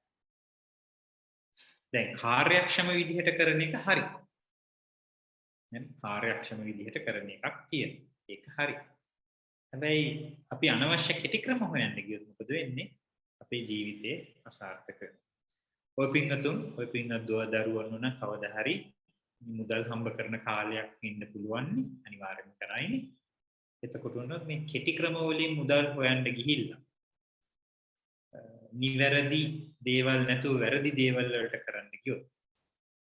දැන් කාර්යක්ෂම විදිහට කරන එක හරි. දැන් කාර්යක්ෂම විදිහට කරන එකක් තියෙනවා. ඒක හරි. හැබැයි අපි අනවශ්‍ය කෙටි ක්‍රම හොයන්න ගියොත් මොකද වෙන්නේ? අපේ ජීවිතේ අසාර්ථක වෙනවා. ඔය පින්නත් දරුවෝ නම් කවදා හරි මුදල් හම්බ කරන කාලයක් ඉන්න පුළුවන් නේ අනිවාර්යයෙන්ම කරයිනේ. එතකොට උනොත් මේ කෙටි ක්‍රම වලින් මුදල් හොයන්න ගිහිල්ලා නිවැරදි දේවල් නැතුව වැරදි දේවල් වලට කරන්න ගියොත්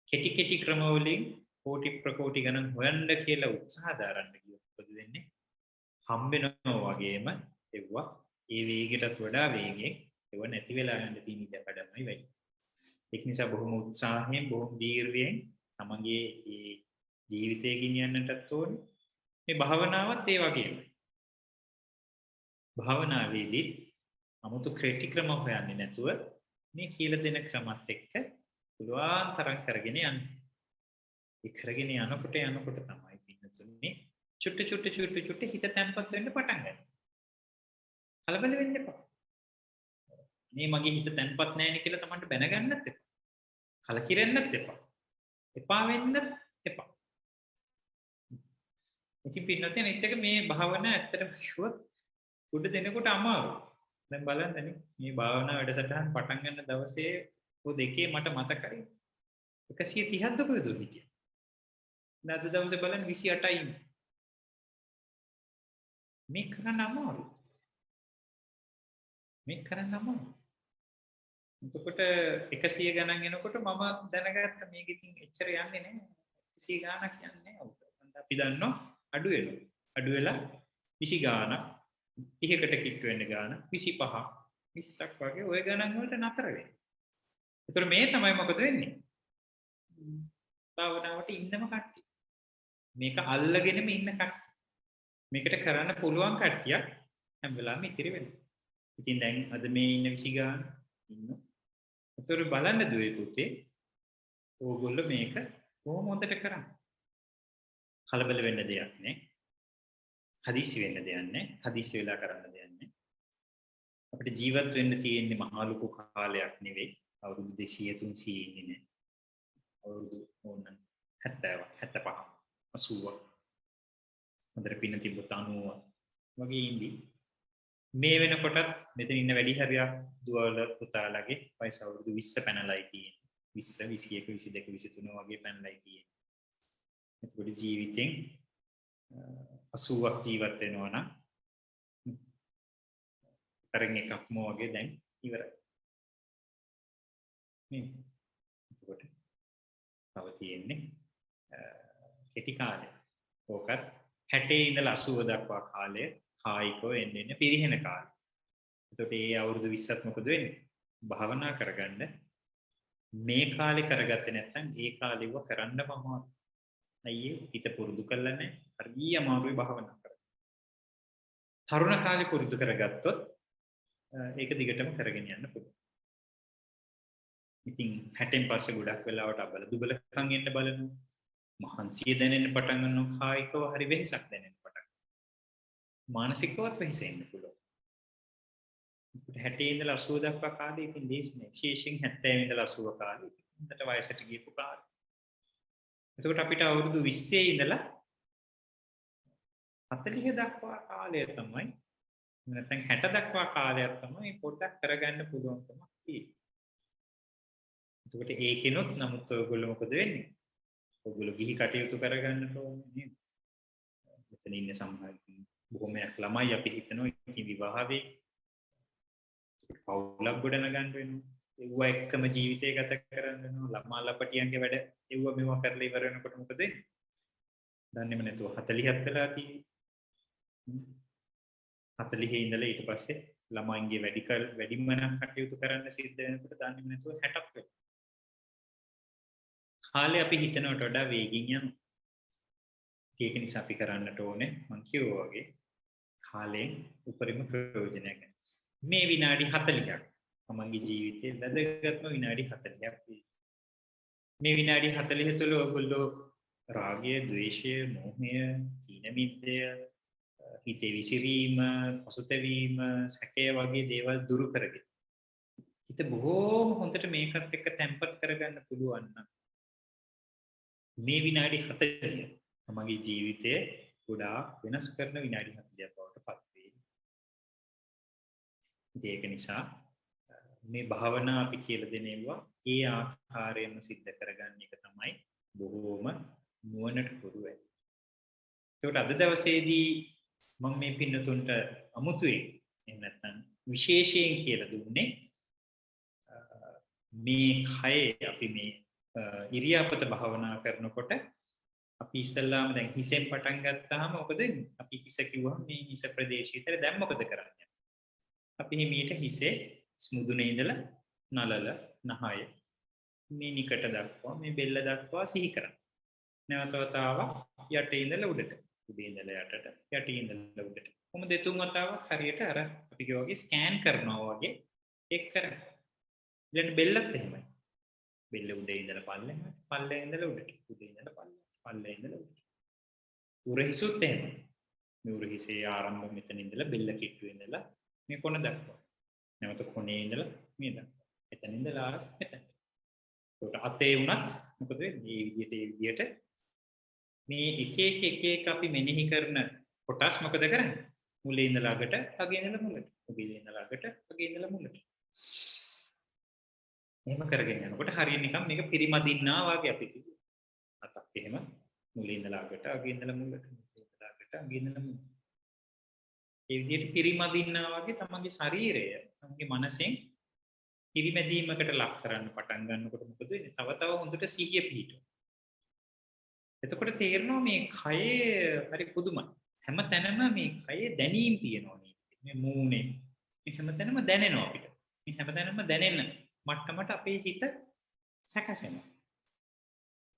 කෙටි ක්‍රම වලින් කෝටි ප්‍රකෝටි ගණන් හොයන්න කියලා උත්සාහ දරන්න ගියොත් මොකද වෙන්නේ? හම්බෙනවා වගේම ඒවා ඒ වේගයටත් වඩා වේගෙන් ඒව නැති වෙලා යන තියෙන ඉඩකඩමයි වෙයි. ඒක නිසා බොහොම උත්සාහයෙන් බොහොම දීර්ඝයෙන් තමන්ගේ මේ ජීවිතය ගෙනියන්නටත් ඕනේ. මේ භාවනාවත් ඒ වගේමයි. භාවනාවේදී 아무තු ක්‍රේටි ක්‍රම හොයන්නේ නැතුව මේ කියලා දෙන ක්‍රමත් එක්ක පුළුවන් තරම් කරගෙන යන්න. ඒ කරගෙන යනකොට තමයි පින්නතුනේ චුට්ට හිත තැම්පත් වෙන්න පටන් ගන්නවා. කලබල වෙන්න එපා. මේ මගේ හිත තැම්පත් නැහැ නේ කියලා Tamanට බැනගන්නත් එපා. කලකිරෙන්නත් එපා. එපා වෙන්නත් එපා. ඉතින් පින්නතේ අනිත් එක මේ භාවනාව ඇත්තටම කිව්වොත් උඩ දෙනකොට අමාරුයි. දැන් බලන්නනේ මේ භාවනා වැඩසටහන් පටන් ගන්න දවසේ ඔය දෙකේ මට මතකයි 130ක්ද කොහෙද හිටියේ. නැද්ද දවසේ බලන්න 28යි. මේ කරන්න අමාරුයි. එතකොට 100 ගණන් එනකොට මම දැනගත්ත මේක ඉතින් එච්චර යන්නේ නැහැ. 100 ගාණක් යන්නේ නැහැ. අපි දන්නවා අඩු වෙනවා. අඩු වෙලා 20 ගාණක් 30කට කිට්ටු වෙන්න ගාණ 25 20ක් වගේ ওই ගණන් වලට නතර වෙනවා. ඒතර මේ තමයි මොකද වෙන්නේ? භාවනාවට ඉන්නම කට්ටිය. මේක අල්ලගෙනම ඉන්න කට්ටිය. මේකට කරන්න පුළුවන් කට්ටියක් හැම වෙලාවෙම ඉතිරි වෙනවා. ඉතින් දැන් අද මේ ඉන්න 20 ගාණ ඉන්නවා. ඒතර බලන්න දුවේ පුතේ ඕගොල්ලෝ මේක කොහොම හොඳට කරන්නේ? කලබල වෙන්න දෙයක් නෑ. හදිස්සි වෙන්න දෙයක් නෑ. හදිස්සි වෙලා කරන්න දෙයක් නෑ. අපිට ජීවත් වෙන්න තියෙන්නේ මහා ලොකු කාලයක් නෙවෙයි. අවුරුදු 200 300 ඉන්නේ නේ. අවුරුදු ඕන 70 75 80 හොඳට පින්න තිබ්බොත් 90 වගේ ඉඳි මේ වෙනකොටත් මෙතන ඉන්න වැඩි හරියක් දුවල පුතාලගේ වයස අවුරුදු 20 පැනලයි තියෙන්නේ. 20 21 22 23 වගේ පැනලයි තියෙන්නේ. එතකොට ජීවිතෙන් 80ක් ජීවත් වෙනවා නම් තරංග එකක්ම වගේ දැන් ඉවරයි. මේ එතකොට තව තියෙන්නේ කෙටි කාලය. ඕකත් 60 ඉඳලා 80 දක්වා කාලය කායිකව එන්නේ පිරිහෙන කාලය. එතකොට මේ අවුරුදු 20ත් මොකද වෙන්නේ? භාවනා කරගන්න මේ කාලේ කරගත්තේ නැත්නම් ඒ කාලෙව කරන්න පමා අයියේ හිත පුරුදු කරලා නැහැ. හරිය අමාරුයි භාවනා කරන්න. තරුණ කාලේ පුරුදු කරගත්තොත් ඒක දිගටම කරගෙන යන්න පුළුවන්. ඉතින් 60න් පස්සේ ගොඩක් වෙලාවට අබල දුබලකම් එන්න බලනවා. මහන්සිය දැනෙන්න පටන් ගන්නවා. කායිකව හරි වෙහෙසක් දැනෙන්න පටන් ගන්නවා. මානසිකවත් වෙහෙසෙන්න පුළුවන්. 60 ඉඳලා 80 දක්වා කාලේ ඉතින් ලේසි නෑ. විශේෂයෙන් 70 ඉඳලා 80 කාලේ ඉතින් වයසට ගියපු කාලේ. එතකොට අපිට අවුරුදු 20 ඉඳලා 40 දක්වා කාලය තමයි නැත්නම් 60 දක්වා කාලයක් තමයි පොඩ්ඩක් කරගන්න පුළුවන්කමක් තියෙන්නේ. එතකොට ඒකිනුත් නමුත් ඔයගොල්ලෝ මොකද වෙන්නේ? ඔයගොල්ලෝ ගිහි කටයුතු කරගන්නට ඕනේ නේද? මෙතන ඉන්න සමහර බොහොමයක් ළමයි අපි හිතනවා ඉතින් විවාහ වෙයි. පවුලක් ගොඩනගන්න වෙනවා. ඒව එක්කම ජීවිතය ගත කරන්න වෙනවා. ළමා ලපටියන්ගේ වැඩ ඒව මේවා කරලා ඉවර වෙනකොට මොකද වෙන්නේ? දන්නේම නැතුව 40ක් වෙලා තියෙන්නේ. 40 ඉඳලා ඊට පස්සේ ළමයින්ගේ වැඩිම කටයුතු කරන්න සිද්ධ වෙනකොට දන්නේම නැතුව 60ක් වෙනවා. කාලේ අපි හිතනවට වඩා වේගින් යනවා. ඒක නිසා අපි කරන්නට ඕනේ මං කිව්වා වගේ කාලයෙන් උපරිම ප්‍රයෝජනය ගන්න. මේ විනාඩි 40ක් තමන්ගේ ජීවිතයේ වැදගත්ම විනාඩි 40ක් මේ විනාඩි 40 තුළ ඔයගොල්ලෝ රාගය, ද්වේෂය, මෝහය, තීන මිද්දය, හිතේ විසිරීම, පසුතැවීම, සැකය වගේ දේවල් දුරු කරගෙන හිත බොහෝම හොඳට මේකත් එක්ක තැම්පත් කරගන්න පුළුවන් නම් මේ විනාඩි 40 තමන්ගේ ජීවිතය ගොඩාක් වෙනස් කරන විනාඩි 40ක් බවට පත් වෙයි. ඒක නිසා මේ භාවනා අපි කියලා දෙනවා ඒ ආකාරයෙන්ම සිද්ධ කරගන්න එක තමයි බොහෝම නුවණට පුරු වෙන්නේ. ඒකට අද දවසේදී මම මේ පින්නතුන්ට අමුතුවෙන් එහෙම නැත්නම් විශේෂයෙන් කියලා දුන්නේ මේ කයේ අපි මේ ඉරියාපත භාවනා කරනකොට අපි ඉස්සල්ලාම දැන් හිසෙන් පටන් ගත්තාම මොකද වෙන්නේ? අපි හිස කිව්වම මේ හිස ප්‍රදේශයේතර දැන් මොකද කරන්නේ? අපි හිමීට හිසේ ස්මුදුනේ ඉඳලා නලල නහය මේ නිකට දක්වා මේ බෙල්ල දක්වා සිහි කරන්න. නැවත වතාවක් යටේ ඉඳලා උඩට, උඩේ ඉඳලා යටට, යටේ ඉඳලා උඩට. කොහොම දෙතුන් වතාවක් හරියට අර අපි කියවගේ ස්කෑන් කරනවා වගේ එක් කරන්න. ඊළඟ බෙල්ලත් එහෙමයි. බෙල්ල උඩේ ඉඳලා පල්ලෙහාට, පල්ලේ ඉඳලා උඩට, උඩේ ඉඳලා පල්ලෙහාට, පල්ලේ ඉඳලා උඩට. උරහිසුත් එහෙමයි. මේ උරහිසේ ආරම්භ මෙතන ඉඳලා බෙල්ල කිට්ටුවේ ඉඳලා මේ කොන දක්වා. නැවත කොනේ ඉඳලා මේ දක්වා. එතන ඉඳලා මෙතන. ඒකට අතේ උනත් මොකද වෙන්නේ? මේ විදියට මේ එක එක අපි මෙනෙහි කරන කොටස් මොකද කරන්නේ? මුලේ ඉඳලා අගට, අගේ ඉඳලා මුලට. මුලේ ඉඳලා අගට, අගේ ඉඳලා මුලට. එහෙම කරගෙන යනකොට හරියට නිකන් මේක පිරිමදින්නා වගේ අපි කිව්වා. අතක් එහෙම මුලේ ඉඳලා අගට, අගේ ඉඳලා මුලට, මුලේ ඉඳලා අගට, අගේ ඉඳලා මුලට. ඒ විදිහට පිරිමදින්නා වගේ තමන්ගේ ශරීරය, තමන්ගේ මනසෙන් පිරිමැදීමකට ලක් කරන්න පටන් ගන්නකොට මොකද වෙන්නේ? තව තව හොඳට සිහිය පිහිටුවා. එතකොට තේරෙනවා මේ කයේ හරි පුදුමයි. හැම තැනම මේ කයේ දැනීම් තියෙනවා නේද? මේ මූණේ. මේ හැම තැනම දැනෙනවා අපිට. මේ හැම තැනම දැනෙන මට්ටමට අපේ හිත සැකසෙනවා.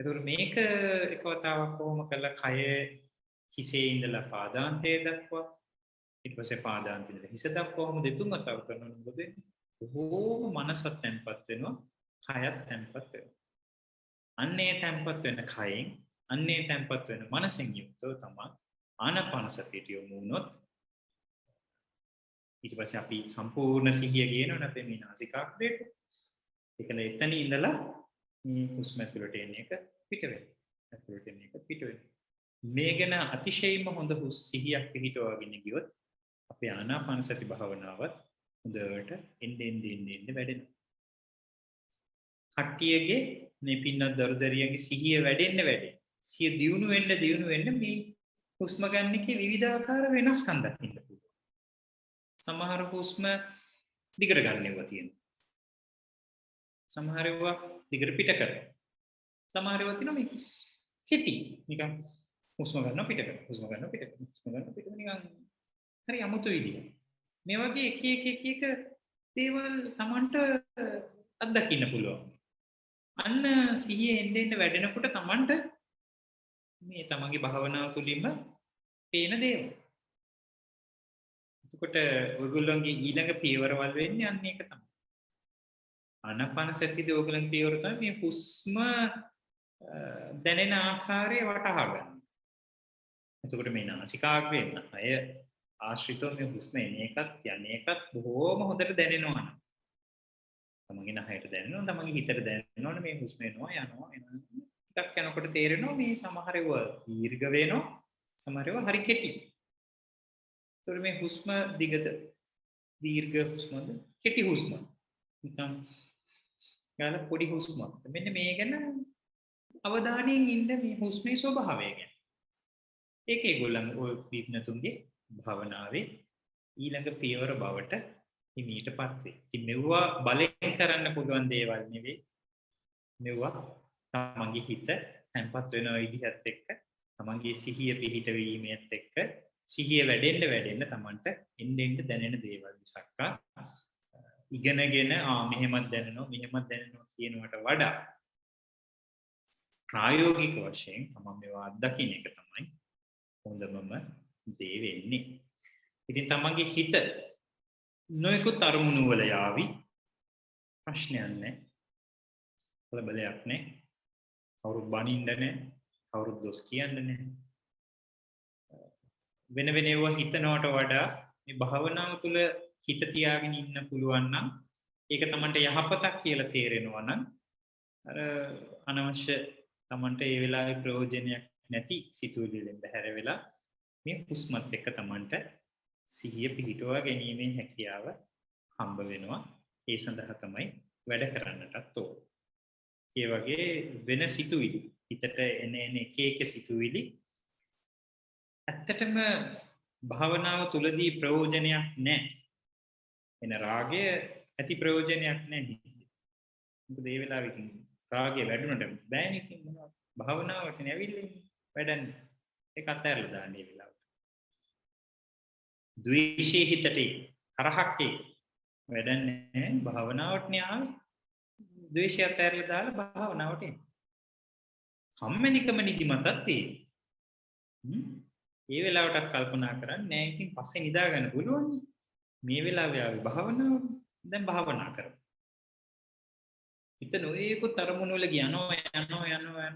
එතකොට මේක එක වතාවක් කොහොම කළා කය හිසේ ඉඳලා පාදාන්තය දක්වා ඊට පස්සේ පාදාන්තය ඉඳලා හිස දක්වාම දෙතුන් වතාවක් කරනකොට මොකද වෙන්නේ? බොහෝම මනසත් තැම්පත් වෙනවා, කයත් තැම්පත් වෙනවා. අන්නේ තැම්පත් වෙන කයෙන්, අන්නේ තැම්පත් වෙන මනසෙන් යුක්තව තමයි ආනාපාන සතියට යොමු වුණොත් ඊට පස්සේ අපි සම්පූර්ණ සිහිය ගේනවා අපේ මේ නාසිකාග්‍රේට. ඒකල එතන ඉඳලා මේ හුස්ම ඇතුළට එන එක පිට වෙනවා. ඇතුළට එන එක පිට වෙනවා. මේ ගැන අතිශයින්ම හොඳ සිහියක් පිහිටවගෙන ගියොත් අපේ ආනාපාන සති භාවනාවත් හොඳට එන්න වැඩෙනවා. කට්ටියගේ මේ පින්නත් දරුදරියගේ සිහිය වැඩෙන්න. සිහිය දියුණු වෙන්න මේ හුස්ම ගන්න එකේ විවිධාකාර වෙනස්කම් දකින්න පුළුවන්. සමහර හුස්ම දිගට ගන්නවා තියෙනවා. සමහර ඒවා දිගට පිට කරනවා. සමහර ඒවා තියෙනවා මේ කෙටි නිකන් හුස්ම ගන්නවා පිට කරනවා. හුස්ම ගන්නවා පිට කරනවා. හුස්ම ගන්නවා පිට කරනවා නිකන් හරි අමුතු විදිය. මේ වගේ එක දේවල් Tamanට අත්දකින්න පුළුවන්. අන්න සිහිය එන්න වැඩෙනකොට Tamanට මේ තමන්ගේ භාවනාව තුළින්ම පේන දේවල්. එතකොට ඔයගොල්ලන්ගේ ඊළඟ පියවරවල් වෙන්නේ අන්න ඒක තමයි. ආනාපාන සතියේදී ඔයගොල්ලන්ගේ පියවර තමයි මේ හුස්ම දැනෙන ආකාරය වටහා ගන්න. එතකොට මේ නාසිකාග්‍රයෙන් අය ආශ්‍රිතව මේ හුස්ම එන එකත් යන එකත් බොහොම හොඳට දැනෙනවා. තමන්ගේ නහයට දැනෙනවා, තමන්ගේ හිතට දැනෙනවා මේ හුස්ම එනවා යනවා. ටිකක් යනකොට තේරෙනවා මේ සමහර ඒවා දීර්ඝ වෙනවා, සමහර ඒවා හරි කෙටි. ඒතකොට මේ හුස්ම දිගද දීර්ඝ හුස්මද කෙටි හුස්මද නිකන් ගාන පොඩි හුස්මද මෙන්න මේ ගැන අවධානයෙන් ඉන්න මේ හුස්මේ ස්වභාවය ගැන. ඒක ඒගොල්ලන් ඔය විඥතුන්ගේ භාවනාවේ ඊළඟ පියවර බවට හිමීටපත් වේ. ඉතින් මෙවුවා බලෙන් කරන්න පුළුවන් දේවල් නෙවෙයි. මෙවුවා තමන්ගේ හිත තැන්පත් වෙන විදිහත් එක්ක තමන්ගේ සිහිය පිහිටවීමත් එක්ක සිහිය වැඩෙන්න තමන්ට එන්න දැනෙන දේවල් මිසක් ඉගෙනගෙන මෙහෙමත් දැනෙනවා කියනවට වඩා ප්‍රායෝගික වශයෙන් තමන් මේවා අත්දකින්න එක තමයි හොඳම දේ වෙන්නේ. ඉතින් තමන්ගේ හිත නොයෙකුත් අරමුණු වල යාවි ප්‍රශ්නයක් නැහැ. බලයක් නැහැ. කවුරුත් බනින්න නැහැ. කවුරුත් දොස් කියන්න නැහැ. වෙන ඒවා හිතනවට වඩා මේ භාවනාව තුළ හිත තියාගෙන ඉන්න පුළුවන් නම් ඒක තමන්ට යහපතක් කියලා තේරෙනවා නම් අර අනවශ්‍ය තමන්ට ඒ වෙලාවේ ප්‍රයෝජනයක් නැති සිතුවිලි වලින් බැහැර වෙලා මේ හුස්මත් එක්ක තමන්ට සිහිය පිහිටුවා ගැනීමේ හැකියාව හම්බ වෙනවා. ඒ සඳහා තමයි වැඩ කරන්නටත් ඕන. ඒ වගේ වෙන සිතුවිලි හිතට එන එක සිතුවිලි ඇත්තටම භාවනාව තුලදී ප්‍රයෝජනයක් නැහැ. එන රාගය ඇති ප්‍රයෝජනයක් නැහැ. මොකද ඒ වෙලාවෙ ඉතින් රාගය වැඩුණට බෑනේ ඉතින් මොනවද භාවනාවට නැවිල්ලා වැඩන්නේ. ඒක අත්හැරලා දාන්න ඒ වෙලාවට. ද්වේෂයේ හිතට තරහක් වැඩන්නේ භාවනාවට නේ ආවේ. ද්වේෂය අත්හැරලා දාලා භාවනාවට එන්න. කම්මැලිකම නිදිමතත් තියෙනවා. ඒ වෙලාවටත් කල්පනා කරන්නේ නෑ ඉතින් පස්සේ නිදා ගන්න පුළුවන්. මේ වෙලාවේ ආවේ භාවනාව. දැන් භාවනා කරමු. හිත නොයේකුත් අරමුණු වල යනවා.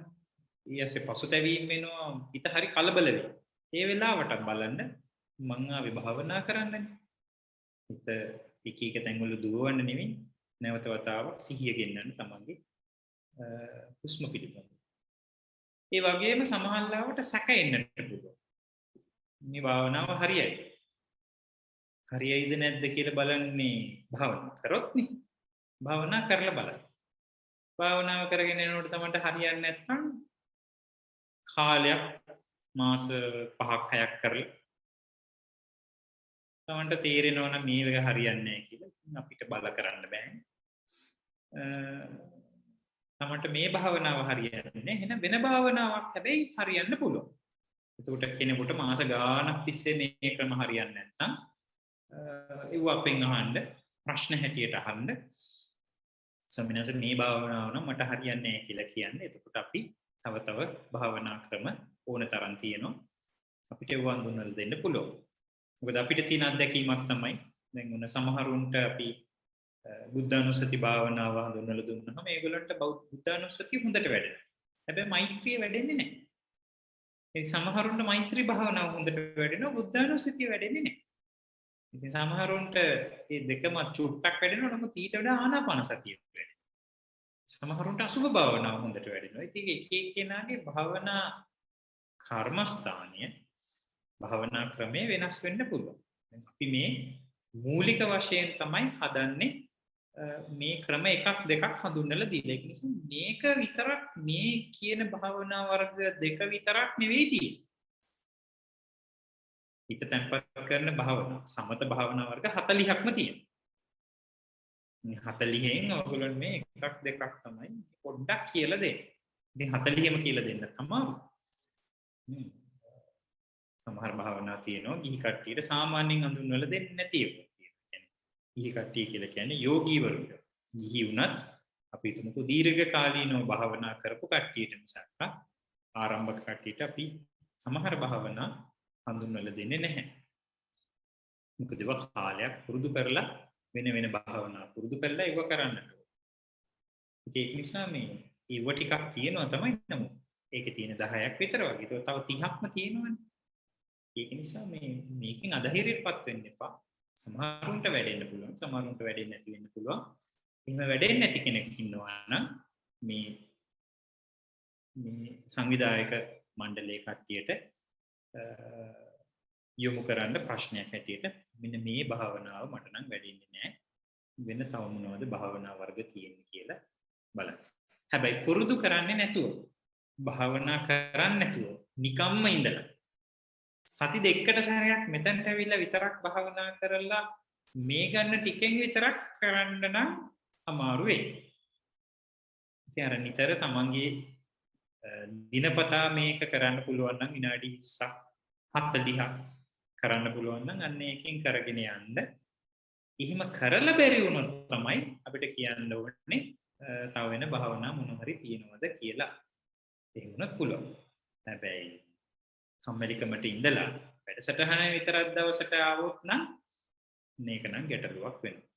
ඊයසේ පසුතැවීම වෙනවා. හිත හරි කලබල වෙනවා. ඒ වෙලාවටත් බලන්න මං ආවේ භාවනා කරන්නනේ. හිත එක තැන් වල දුවවන්න නෙවෙයි. නැවත වතාවක් සිහිය ගෙන්නන්න තමන්ගේ හුස්ම පිළිබඳව. ඒ වගේම සමහරවිට සැක එන්නට පුළුවන්. මේ භාවනාව හරියයිද නැද්ද කියලා බලන්නේ භාවනා කරොත් නේ. භාවනා කරලා බලන්න. භාවනාව කරගෙන යනකොට තමන්ට හරියන්නේ නැත්නම් කාලයක් මාස 5ක් 6ක් කරලා තමන්ට තේරෙනවා නම් මේක හරියන්නේ නැහැ කියලා. ඉතින් අපිට බල කරන්න බෑ. තමන්ට මේ භාවනාව හරියන්නේ නැහැ. එහෙනම් වෙන භාවනාවක් හැබැයි හරියන්න පුළුවන්. එතකොට කෙනෙකුට මාස ගාණක් තිස්සේ මේ ක්‍රම හරියන්නේ නැත්නම් ඒව අපෙන් අහන්න ප්‍රශ්න හැටියට අහන්න සමිනස මේ භාවනාව නම් මට හරියන්නේ නැහැ කියලා කියන්නේ. එතකොට අපි තව භාවනා ක්‍රම ඕන තරම් තියෙනවා. අපිට ඒව හඳුන්වලා දෙන්න පුළුවන්. මොකද අපිට තියෙන අත්දැකීමක් තමයි දැන් මොන සමහරුන්ට අපි බුද්ධානුස්සති භාවනාව හඳුන්වලා දුන්නාම ඒගොල්ලන්ට බුද්ධානුස්සතිය හොඳට වැඩෙනවා. හැබැයි මෛත්‍රිය වැඩෙන්නේ නැහැ. ඒ සමහරුන්ට මෛත්‍රී භාවනාව හොඳට වැඩෙනවා බුද්ධානුස්සතිය වැඩෙන්නේ නැහැ. ඉතින් සමහරුන්ට මේ දෙකම චුට්ටක් වැඩෙනවා නමුත් ඊට වඩා ආනාපාන සතිය වැඩෙනවා. සමහරුන්ට අසුභ භාවනාව හොඳට වැඩෙනවා. ඉතින් එක එක්කෙනාගේ භාවනා කර්මස්ථානය භාවනා ක්‍රමේ වෙනස් වෙන්න පුළුවන්. අපි මේ මූලික වශයෙන් තමයි හදන්නේ මේ ක්‍රම එකක් දෙකක් හඳුන්වලා දීලා. ඒක නිසා මේක විතරක් මේ කියන භාවනා වර්ග දෙක විතරක් නෙවෙයි තියෙන්නේ. හිත තැම්පත් කරන භාවනා සමත භාවනා වර්ග 40ක්ම තියෙනවා. මේ 40න් ඔයගොල්ලෝ මේ එකක් දෙකක් තමයි පොඩ්ඩක් කියලා දෙන්නේ. ඉතින් 40ම කියලා දෙන්න තමයි. සමහර භාවනා තියෙනවා ගිහි කට්ටියට සාමාන්‍යයෙන් හඳුන්වලා දෙන්නේ නැති ඒවා තියෙනවා. ගිහි කට්ටිය කියලා කියන්නේ යෝගීවරුන්ට. ගිහි වුණත් අපි හිතමුකෝ දීර්ඝ කාලීනව භාවනා කරපු කට්ටියට මිසක් ආරම්භක කට්ටියට අපි සමහර භාවනා හඳුන්වලා දෙන්නේ නැහැ. මොකද ඒවා කාලයක් පුරුදු කරලා වෙන වෙන භාවනා පුරුදු කරලා ඒව කරන්න ඕනේ. ඒක නිසා මේ ඒව ටිකක් තියෙනවා තමයි නමුත් ඒකේ තියෙන 10ක් විතර වගේ. ඒක තව 30ක්ම තියෙනවනේ. ඒක නිසා මේකෙන් අධෛර්යයටපත් වෙන්න එපා. සමහරුන්ට වැඩෙන්න පුළුවන්, සමහරුන්ට වැඩෙන්නේ නැති වෙන්න පුළුවන්. එහෙම වැඩෙන්නේ නැති කෙනෙක් ඉන්නවා නම් මේ සංවිධායක මණ්ඩලයේ කට්ටියට යොමු කරන්න ප්‍රශ්නයක් හැටියට මෙන්න මේ භාවනාව මට නම් වැඩෙන්නේ නැහැ. වෙන තව මොනවද භාවනා වර්ග තියෙන්නේ කියලා බලන්න. හැබැයි පුරුදු කරන්නේ නැතුව භාවනා කරන්නේ නැතුව නිකම්ම ඉඳලා සති දෙකකට සැරයක් මෙතනට ඇවිල්ලා විතරක් භාවනා කරලා මේ ගන්න ටිකෙන් විතරක් කරන්න නම් අමාරු වෙයි. ඉතින් අර නිතර තමන්ගේ දිනපතා මේක කරන්න පුළුවන් නම් විනාඩි 20ක් 40ක් කරන්න පුළුවන් නම් අන්න ඒකෙන් කරගෙන යන්න. එහෙම කරලා බැරි වුණොත් තමයි අපිට කියන්න ඕනේ තව වෙන භාවනා මොන හරි තියෙනවද කියලා. එහෙම වුණත් පුළුවන්. හැබැයි කම්මැලිකමට ඉඳලා වැඩසටහන විතරක් දවසට ආවොත් නම් මේක නම් ගැටලුවක් වෙනවා.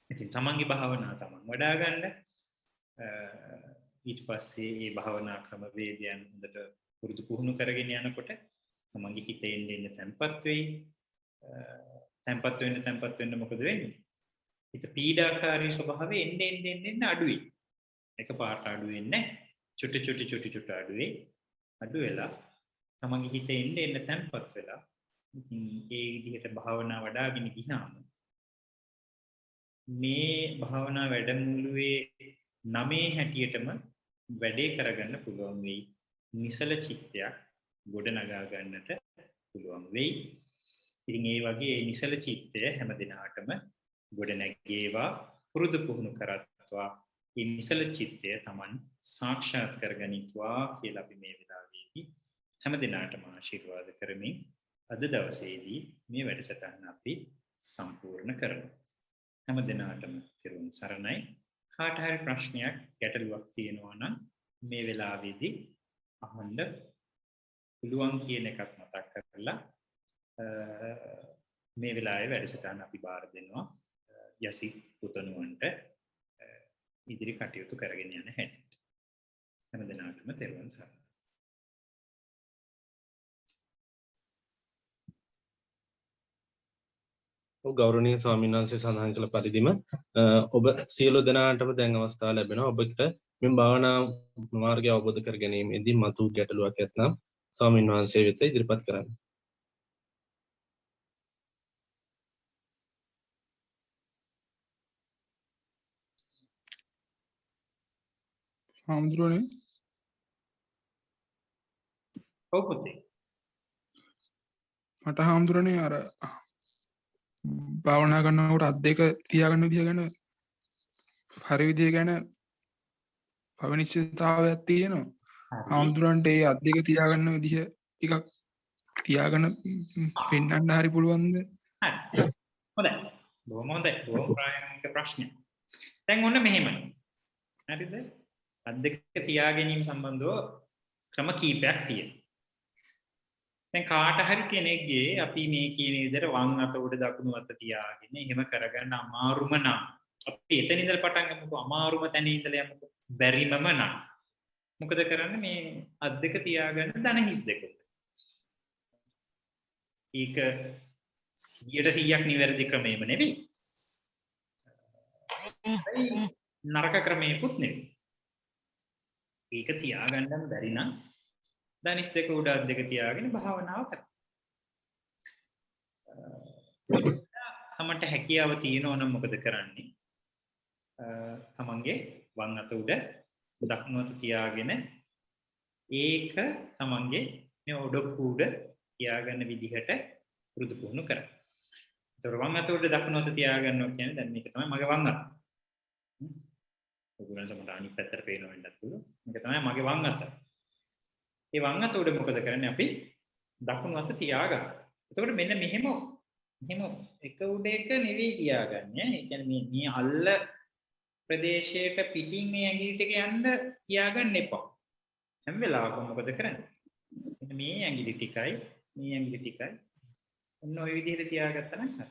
ඉතින් තමන්ගේ භාවනා තමන් වඩා ගන්න ඊට පස්සේ මේ භාවනා ක්‍රම වේදයන් හොඳට පුරුදු පුහුණු කරගෙන යනකොට තමන්ගේ හිතේ ඉන්න තැම්පත් වෙයි. තැම්පත් වෙන්න මොකද වෙන්නේ? හිත පීඩාකාරී ස්වභාවය එන්න අඩු වෙයි. එකපාරට අඩු වෙන්නේ නැහැ. චුටි අඩු වෙලා තමන්ගේ හිතේ එන්න තැම්පත් වෙලා ඉතින් ඒ විදිහට භාවනා වඩාගෙන ගියාම මේ භාවනා වැඩමුළුවේ 9 හැටියටම වැඩේ කරගන්න පුළුවන් වෙයි. නිසල චිත්තයක් ගොඩ නගා ගන්නට පුළුවන් වෙයි. ඉතින් ඒ වගේ නිසල චිත්තය හැම දිනාටම ගොඩ නැගේවා පුරුදු පුහුණු කරත්වා. මේ නිසල චිත්තය Taman සාක්ෂාත් කරගනිත්වා කියලා අපි මේ වෙලාවේදී හැම දිනාටම ආශිර්වාද කරමින් අද දවසේදී මේ වැඩසටහන අපි සම්පූර්ණ කරමු. හැම දිනාටම තිරුවන් සරණයි. කාට හරි ප්‍රශ්නයක් ගැටලුවක් තියෙනවා නම් මේ වෙලාවේදී අහන්න පුළුවන් කියන එකක් මතක් කරලා මේ වෙලාවේ වැඩසටහන අපි බාර දෙනවා යසි පුතණුවන්ට ඉදිරි කටයුතු කරගෙන යන හැටියට. හැම දිනාටම තිරුවන් සරණයි. ගෞරවනීය ස්වාමීන් වහන්සේ සඳහන් කළ පරිදිම ඔබ සියලු දෙනාටම දැන් අවස්ථාව ලැබෙනවා. ඔබට මේ භාවනා මාර්ගය අවබෝධ කර ගැනීමේදී මතු ගැටලුවක් ඇතනම් ස්වාමීන් වහන්සේ වෙත ඉදිරිපත් කරන්න. හාමුදුරනේ ඔව් පුතේ. මට හාමුදුරනේ අර භාවනා කරනකොට අත් දෙක තියාගන්න විදිය ගැන හරි විදිය ගැන පවනිශ්චිතතාවයක් තියෙනවා. හාමුදුරන්ට ඒ අත් දෙක තියාගන්න විදිය ටිකක් තියාගන්න පෙන්වන්න හරි පුළුවන්ද? හරි. හොඳයි. බොහොම හොඳයි. බොහොම ප්‍රායෝගික ප්‍රශ්නයක්. දැන් ඔන්න මෙහෙමයි. හරිද? අත් දෙක තියා ගැනීම සම්බන්ධව ක්‍රම කීපයක් තියෙනවා. දැන් කාට හරි කෙනෙක්ගේ අපි මේ කියන විදිහට වම් අත උඩ දකුණු අත තියාගෙන එහෙම කරගන්න අමාරුම නම් අපි එතන ඉඳලා පටන් ගමුකෝ. අමාරුම තැන ඉඳලා යමුකෝ. බැරිමම නම් මොකද කරන්නේ? මේ අත් දෙක තියාගන්න දන හිස් දෙක. ඒක 100% නිවැරදි ක්‍රමයම නෙවෙයි. නරක ක්‍රමයකුත් නෙවෙයි. ඒක තියාගන්න බැරි නම් ධනිස් දෙක උඩ අත් දෙක තියාගෙන භාවනාව කරන්න. තමන්ට හැකියාව තියෙනවා නම් මොකද කරන්නේ? තමන්ගේ වම් අත උඩ දකුණු අත තියාගෙන ඒක තමන්ගේ මේ ඔඩොක්ක උඩ තියාගන්න විදිහට පුරුදු පුහුණු කරන්න. ඒතර වම් අත උඩ දකුණු අත තියාගන්නවා කියන්නේ දැන් මේක තමයි මගේ වම් අත. ඔයගොල්ලන් සමහර අනිත් පැත්තට පේනවා වෙන්නත් පුළුවන්. මේක තමයි මගේ වම් අත. මේ වම් අත උඩ මොකද කරන්නේ? අපි දකුණු අත තියාගන්න. එතකොට මෙන්න මෙහෙම එක උඩ එක නෙවෙයි තියාගන්නේ. ඒ කියන්නේ මේ අල්ල ප්‍රදේශයට පිටින් මේ ඇඟිලි ටික යන්න තියාගන්න එපා. හැම වෙලාවකම මොකද කරන්නේ? මෙන්න මේ ඇඟිලි ටිකයි මේ ඇඟිලි ටිකයි ඔන්න ඔය විදිහට තියාගත්තා නම් හරි.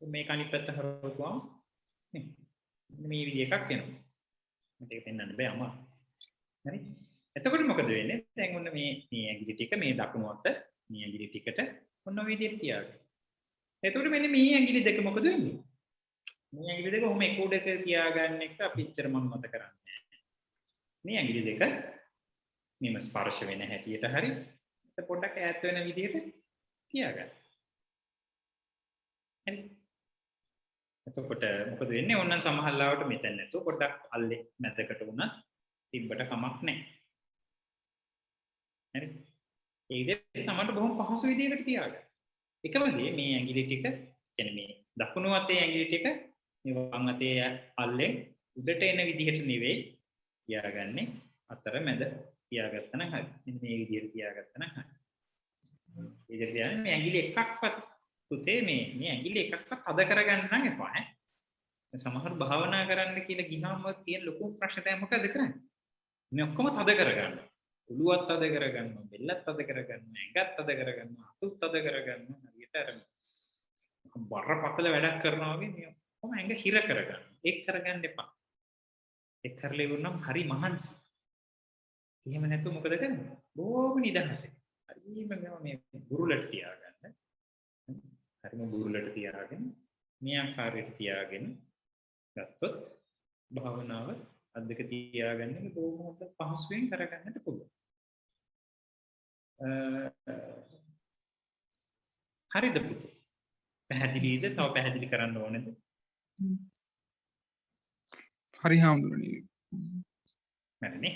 මේක අනිත් පැත්ත හරවපුවම මේ විදිහ එකක් එනවා. මට ඒක පෙන්වන්න බෑ අමාරු. හරි. එතකොට මොකද වෙන්නේ? දැන් ඔන්න මේ ඇඟිලි ටික මේ දකුණු අත මේ ඇඟිලි ටිකට ඔන්න ඔය විදිහට තියාගන්න. එතකොට මෙන්න මේ ඇඟිලි දෙක මොකද වෙන්නේ? මේ ඇඟිලි දෙක ඔහොම එක උඩක තියාගන්න එක අපි ඉච්චර මම මත කරන්නේ නැහැ. මේ ඇඟිලි දෙක මෙම ස්පර්ශ වෙන හැටියට හරි පොඩ්ඩක් ඈත් වෙන විදිහට තියාගන්න. හරි. එතකොට මොකද වෙන්නේ? ඕනනම් සමහරවිට මෙතන නැතුව පොඩ්ඩක් අල්ලේ මැදකට වුණත් තිබ්බට කමක් නැහැ. හරි. ඒ විදිහට තමයි බොහොම පහසු විදිහකට තියාගන්න. එකම දේ මේ ඇඟිලි ටික කියන්නේ මේ දකුණු අතේ ඇඟිලි ටික මේ වම් අතේ අල්ලෙන් උඩට එන විදිහට නෙවෙයි තියාගන්නේ අතර මැද තියාගත්තා නම් හරි. මෙන්න මේ විදිහට තියාගත්තා නම් හරි. ඒ කියන්නේ මේ ඇඟිලි එකක්වත් පුතේ මේ ඇඟිලි එකක්වත් අද කරගන්න නම් එපා ඈ. සමහර භාවනා කරන්න කියලා ගිහම තියෙන ලොකු ප්‍රශ්න තමයි මොකද කරන්නේ? මේ ඔක්කොම තද කරගන්නවා. උළුවත් තද කරගන්නවා, බෙල්ලත් තද කරගන්නවා, ඇඟත් තද කරගන්නවා, අතුත් තද කරගන්නවා. හරියට අර බරපතල වැඩක් කරනවා වගේ මේ ඔක්කොම ඇඟ හිර කරගන්නවා. ඒක කරගන්න එපා. ඒක කරලා ඉවරනම් හරි මහන්සි. එහෙම නැතුව මොකද කරන්නේ? බොහොම නිදහසෙන්. හරිම මේ බුරුලට තියාගන්න. හරිම බුරුලට තියාගෙන මේ ආකාරයට තියාගෙන ගත්තොත් භාවනාව අද්දක තියාගන්න බොහොම හොඳ පහසුවෙන් කරගන්නට පුළුවන්. හරිද පුතේ? පැහැදිලිද? තව පැහැදිලි කරන්න ඕනේද? හරි හාමුදුරනේ. හරිනේ.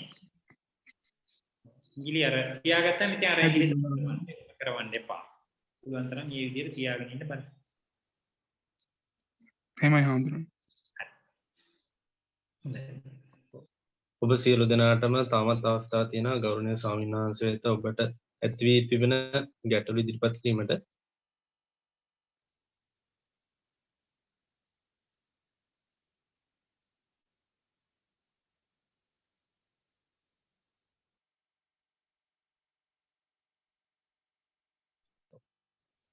ඉංගිලි අර තියාගත්තාම ඉතින් අර ඉංගිලි කරවන්න එපා. පුළුවන් තරම් මේ විදිහට තියාගෙන ඉන්න බලන්න. එහෙමයි හාමුදුරනේ. ඔබ සියලු දෙනාටම තාමත් අවස්ථාව තියෙනවා ගෞරවනීය ස්වාමීන් වහන්සේ වෙත ඔබට ඇති වී තිබෙන ගැටලු ඉදිරිපත් කිරීමට.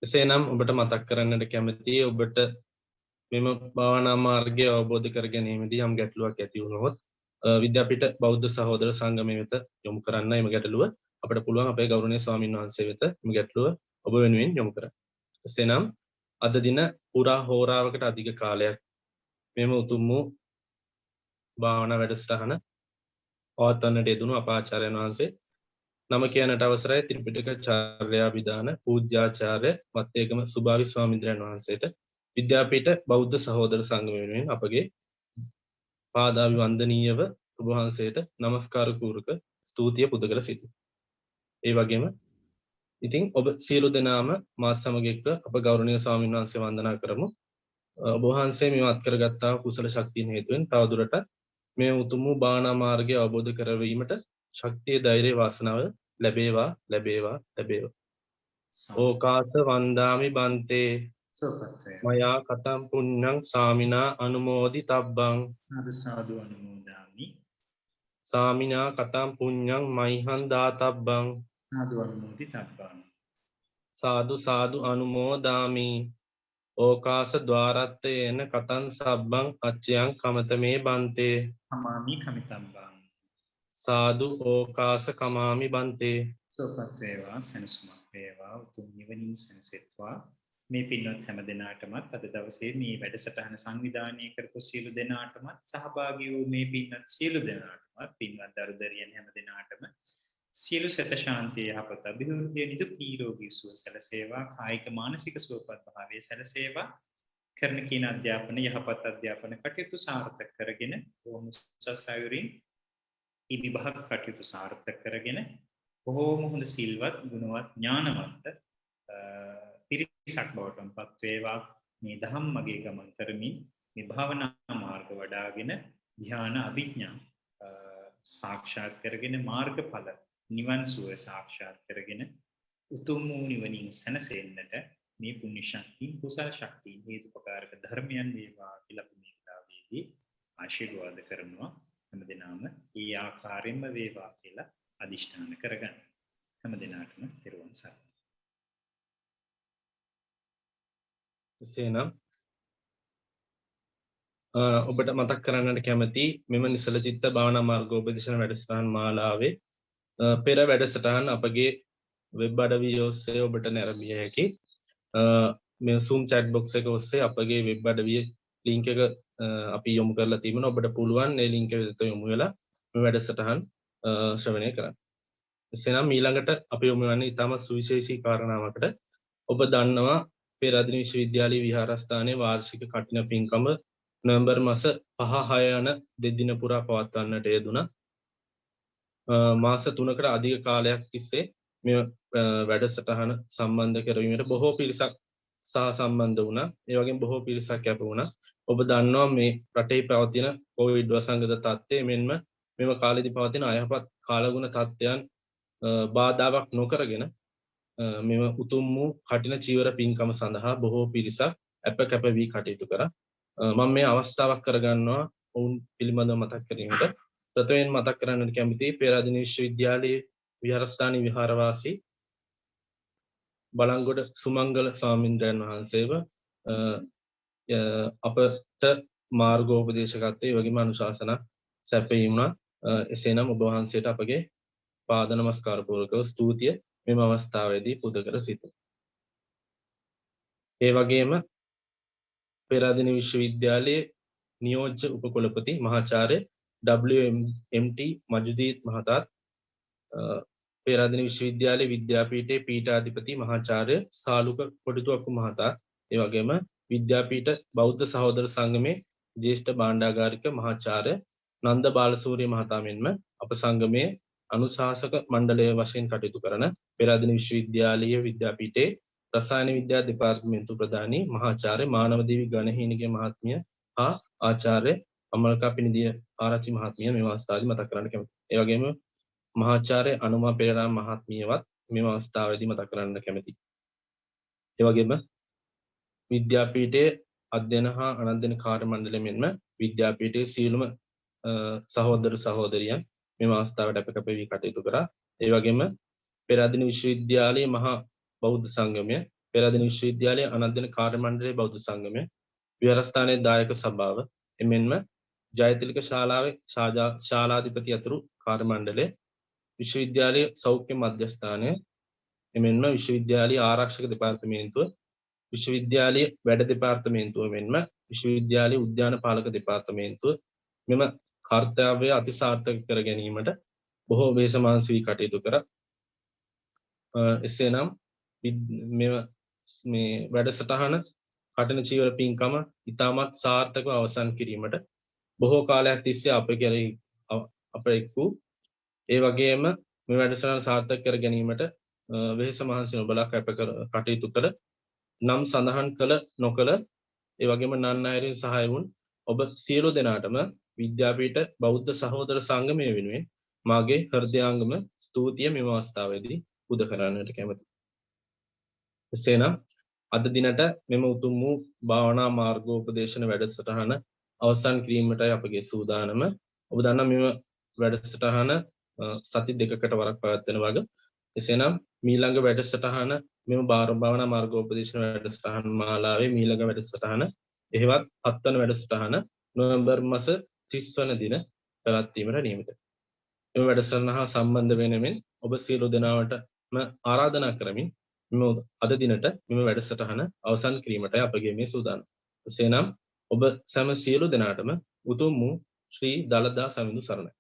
එසේනම් ඔබට මතක් කරන්නට කැමතියි ඔබට මෙම භාවනා මාර්ගය අවබෝධ කර ගැනීමේදී යම් ගැටලුවක් ඇති වුණොත් විද්‍යාපීඨ බෞද්ධ සහෝදර සංගමය වෙත යොමු කරන්න. එම ගැටලුව අපට පුළුවන් අපේ ගෞරවනීය ස්වාමීන් වහන්සේ වෙත එම ගැටලුව ඔබ වෙනුවෙන් යොමු කරන්න. එසේනම් අද දින පුරා හෝරාවකට අධික කාලයක් මෙම උතුම් වූ භාවනා වැඩසටහන පවත්වන්නට යෙදුණු අපාචාර්යයන් වහන්සේ නම කියනට අවසරයි ත්‍රිපිටක චාර්යාභිදාන පූජ්‍යාචාර්ය වත්තේගම සුභාවි ස්වාමීන් වහන්සේට විද්‍යාපීඨ බෞද්ධ සහෝදර සංගමය වෙනුවෙන් අපගේ පාදාභිවන්දනීයව ඔබ වහන්සේට নমස්කාර පූර්වක ස්තුතිය පුද කර සිටිමි. ඒ වගේම ඉතින් ඔබ සියලු දෙනාම මාත් සමග එක්ව අප ගෞරවනීය ස්වාමීන් වහන්සේ වන්දනා කරමු. ඔබ වහන්සේ මේවත් කරගත්තා කුසල ශක්තියන් හේතුවෙන් තවදුරටත් මේ උතුම් වූ භාවනා මාර්ගය අවබෝධ කරවීමට ශක්තිය ධෛර්ය වාසනාව ලැබේවා ලැබේවා ලැබේවා. ඕකාස වන්දාමි බන්තේ මයා කතම් පුඤ්ඤං සාමිනා අනුමෝදි තබ්බං සාදු සාදු අනුමෝදාමි. සාමිනා කතම් පුඤ්ඤං මයිහං දාතබ්බං සාදු අනුමෝදි තබ්බං. සාදු සාදු අනුමෝදාමි. ඕකාස ద్వාරත්තේන කතං සබ්බං අච්චයං කමතමේ බන්තේ කමාමි කමිතබ්බං. සාදු ඕකාස කමාමි බන්තේ. සෝපත් වේවා සනසුමක් වේවා උතුම් නිවනින් සැනසෙත්වා මේ පින්වත් හැම දෙනාටමත් අද දවසේ මේ වැඩසටහන සංවිධානය කරපු සියලු දෙනාටමත් සහභාගී වූ මේ පින්වත් සියලු දෙනාටමත් පින්වත් දරුදරියන් හැම දෙනාටම සියලු සැප ශාන්තිය යහපත අභිවෘද්ධිය නිදුක් නිරෝගී සුව සැලසේවා කායික මානසික සුවපත් භාවයේ සැලසේවා කරන කින අධ්‍යාපන යහපත් අධ්‍යාපන කටයුතු සාර්ථක කරගෙන බොහොම උසස් අයුරින් විභාග කටයුතු සාර්ථක කරගෙන බොහෝම හොඳ සිල්වත් ගුණවත් ඥානවන්ත පිරිසක් බවට පත් වේවා මේ ධම්ම මගේ ගමන් කරමින් මේ භාවනා මාර්ග වඩාගෙන ධ්‍යාන අභිඥා සාක්ෂාත් කරගෙන මාර්ගඵල නිවන් සුව සාක්ෂාත් කරගෙන උතුම් වූ නිවනින් සැනසෙන්නට මේ පුණ්‍ය ශක්තිය කුසල ශක්තිය හේතුපකාරක ධර්මයන් වේවා කියලා මේ වෙලාවේදී ආශිර්වාද කරනවා හැමදෙනාම ඒ ආකාරයෙන්ම වේවා කියලා අදිෂ්ඨාන කරගන්න හැමදෙනාටම තෙරුවන් සරණයි. එසේනම් ඔබට මතක් කරන්නට කැමති මෙම නිසල චිත්ත භාවනා මාර්ගෝපදේශන වැඩසටහන් මාලාවේ පෙර වැඩසටහන් අපගේ වෙබ් අඩවිය ඔස්සේ ඔබට නැරඹිය හැකි. මේ Zoom chat box එක ඔස්සේ අපගේ වෙබ් අඩවිය link එක අපි යොමු කරලා තිබෙනවා. ඔබට පුළුවන් මේ link එකට යොමු වෙලා මේ වැඩසටහන් ශ්‍රවණය කරන්න. එසේනම් ඊළඟට අපි යොමු වන්නේ ඊටම සුවිශේෂී කාරණාවකට. ඔබ දන්නවා පෙරදින විශ්වවිද්‍යාලයේ විහාරස්ථානයේ වාර්ෂික කඨින පින්කම නොවැම්බර් මාස 5-6 යන දෙදින පුරා පවත්වන්නට යෙදුණා. මාස 3කට අධික කාලයක් තිස්සේ මේ වැඩසටහන සම්බන්ධ කරවීමට බොහෝ පිරිසක් සම්බන්ධ වුණා. ඒ වගේම බොහෝ පිරිසක් කැප වුණා. ඔබ දන්නවා මේ රටේ පවතින කොවිඩ් වසංගත තත්ත්වය මෙන්ම මෙම කාලෙදී පවතින අයහපත් කාලගුණ තත්ත්වයන් බාධාවක් නොකරගෙන මෙම උතුම් වූ කඨින චීවර පින්කම සඳහා බොහෝ පිරිසක් අප කැප වී කටයුතු කරා. මම මේ අවස්ථාවක් කරගන්නවා ඔවුන් පිළිබඳව මතක් කිරීමට. ප්‍රථමයෙන් මතක් කරන්නට කැමතියි පෙරදින විශ්වවිද්‍යාලයේ විහාරස්ථානීය විහාරවාසී බලංගොඩ සුමංගල ස්වාමීන්ද්‍රයන් වහන්සේව අපට මාර්ගෝපදේශකත්වයේ වගේම අනුශාසනා සැපයීම. එසේනම් ඔබ වහන්සේට අපගේ පාද නමස්කාර පූර්වකව ස්තුතිය මෙම අවස්ථාවේදී පුද කර සිටිමි. ඒ වගේම පෙරදින විශ්වවිද්‍යාලයේ නියෝජ්‍ය උපකුලපති මහාචාර්ය WMT මජුදීත් මහතාත් පෙරදින විශ්වවිද්‍යාලයේ විද්‍යාපීඨයේ පීඨාධිපති මහාචාර්ය සාලුක කොටිතුවක්කු මහතා ඒ වගේම විද්‍යාපීඨ බෞද්ධ සහෝදර සංගමේ ජ්‍යෙෂ්ඨ භාණ්ඩාගාරික මහාචාර්ය නන්ද බාලසූරිය මහතා මෙන්ම අප සංගමයේ අනුශාසක මණ්ඩලය වශයෙන් කටයුතු කරන පෙරදින විශ්වවිද්‍යාලීය විද්‍යාපීඨයේ රසායන විද්‍යා දෙපාර්තමේන්තු ප්‍රධානී මහාචාර්ය මානවදේවි ගණහීනගේ මහත්මිය හා ආචාර්ය අමල්කා පිනිදිය ආරච්චි මහත්මිය මේ අවස්ථාවේදී මතක් කරන්න කැමතියි. ඒ වගේම මහාචාර්ය අනුමා පෙරේරා මහත්මියවත් මේ අවස්ථාවේදී මතක් කරන්න කැමතියි. ඒ වගේම විද්‍යාපීඨයේ අධ්‍යයන හා අනධ්‍යයන කාර්ය මණ්ඩලය මෙන්ම විද්‍යාපීඨයේ සියලුම සහෝදර සහෝදරියන් මේ අවස්ථාවට අප කැප වී කටයුතු කරා. ඒ වගේම පෙරදින විශ්වවිද්‍යාලයේ මහා බෞද්ධ සංගමය, පෙරදින විශ්වවිද්‍යාලයේ අනධ්‍යයන කාර්ය මණ්ඩලයේ බෞද්ධ සංගමය, විහාරස්ථානයේ දායක සභාව, එමෙන්ම ජයතිලක ශාලාවේ ශාලාධිපති අතුරු කාර්ය මණ්ඩලය, විශ්වවිද්‍යාලයේ සෞඛ්‍ය මධ්‍යස්ථානය, එමෙන්ම විශ්වවිද්‍යාලයේ ආරක්ෂක දෙපාර්තමේන්තුව, විශ්වවිද්‍යාලයේ වැඩ දෙපාර්තමේන්තුව මෙන්ම විශ්වවිද්‍යාලයේ උද්‍යාන පාලක දෙපාර්තමේන්තුව මෙම කර්තව්‍ය අතිසාර්ථක කර ගැනීමට බොහෝ වේසමාංශ වී කටයුතු කරා. එසේනම් මේ වැඩසටහන කඨින චීවර පින්කම ඉතාමත් සාර්ථකව අවසන් කිරීමට බොහෝ කාලයක් තිස්සේ අප එක්වූ ඒ වගේම මේ වැඩසටහන සාර්ථක කර ගැනීමට වෙහෙස මහන්සි නොබලා කටයුතු කළ නම් සඳහන් කළ නොකළ ඒ වගේම නන්නයිරින් සහාය වුන් ඔබ සියලු දෙනාටම විද්‍යාපීඨ බෞද්ධ සහෝදර සංගමය වෙනුවෙන් මාගේ හෘදයාංගම ස්තුතිය මෙම අවස්ථාවේදී පුද කරන්නට කැමැතියි. එසේනම් අද දිනට මෙම උතුම් වූ භාවනා මාර්ගෝපදේශන වැඩසටහන අවසන් කිරීමටයි අපගේ සූදානම. ඔබ දන්නා මෙම වැඩසටහන සති දෙකකට වරක් පවත්වන වග. එසේනම් මීළඟ වැඩසටහන මෙම භාවනා මාර්ගෝපදේශන වැඩසටහන් මාලාවේ මීළඟ වැඩසටහන එහෙවත් 7 වන වැඩසටහන නොවැම්බර් මාස 30 වන දින පැවැත්වීමට නියමිතයි. මේ වැඩසටහන හා සම්බන්ධ වෙනමින් ඔබ සියලු දෙනාටම ආරාධනා කරමින් මෙම අද දිනට මෙම වැඩසටහන අවසන් කිරීමටයි අපගේ මේ සූදානම්. එසේනම් ඔබ සැම සියලු දෙනාටම උතුම් වූ ශ්‍රී දළදා සමිඳු සරණයි.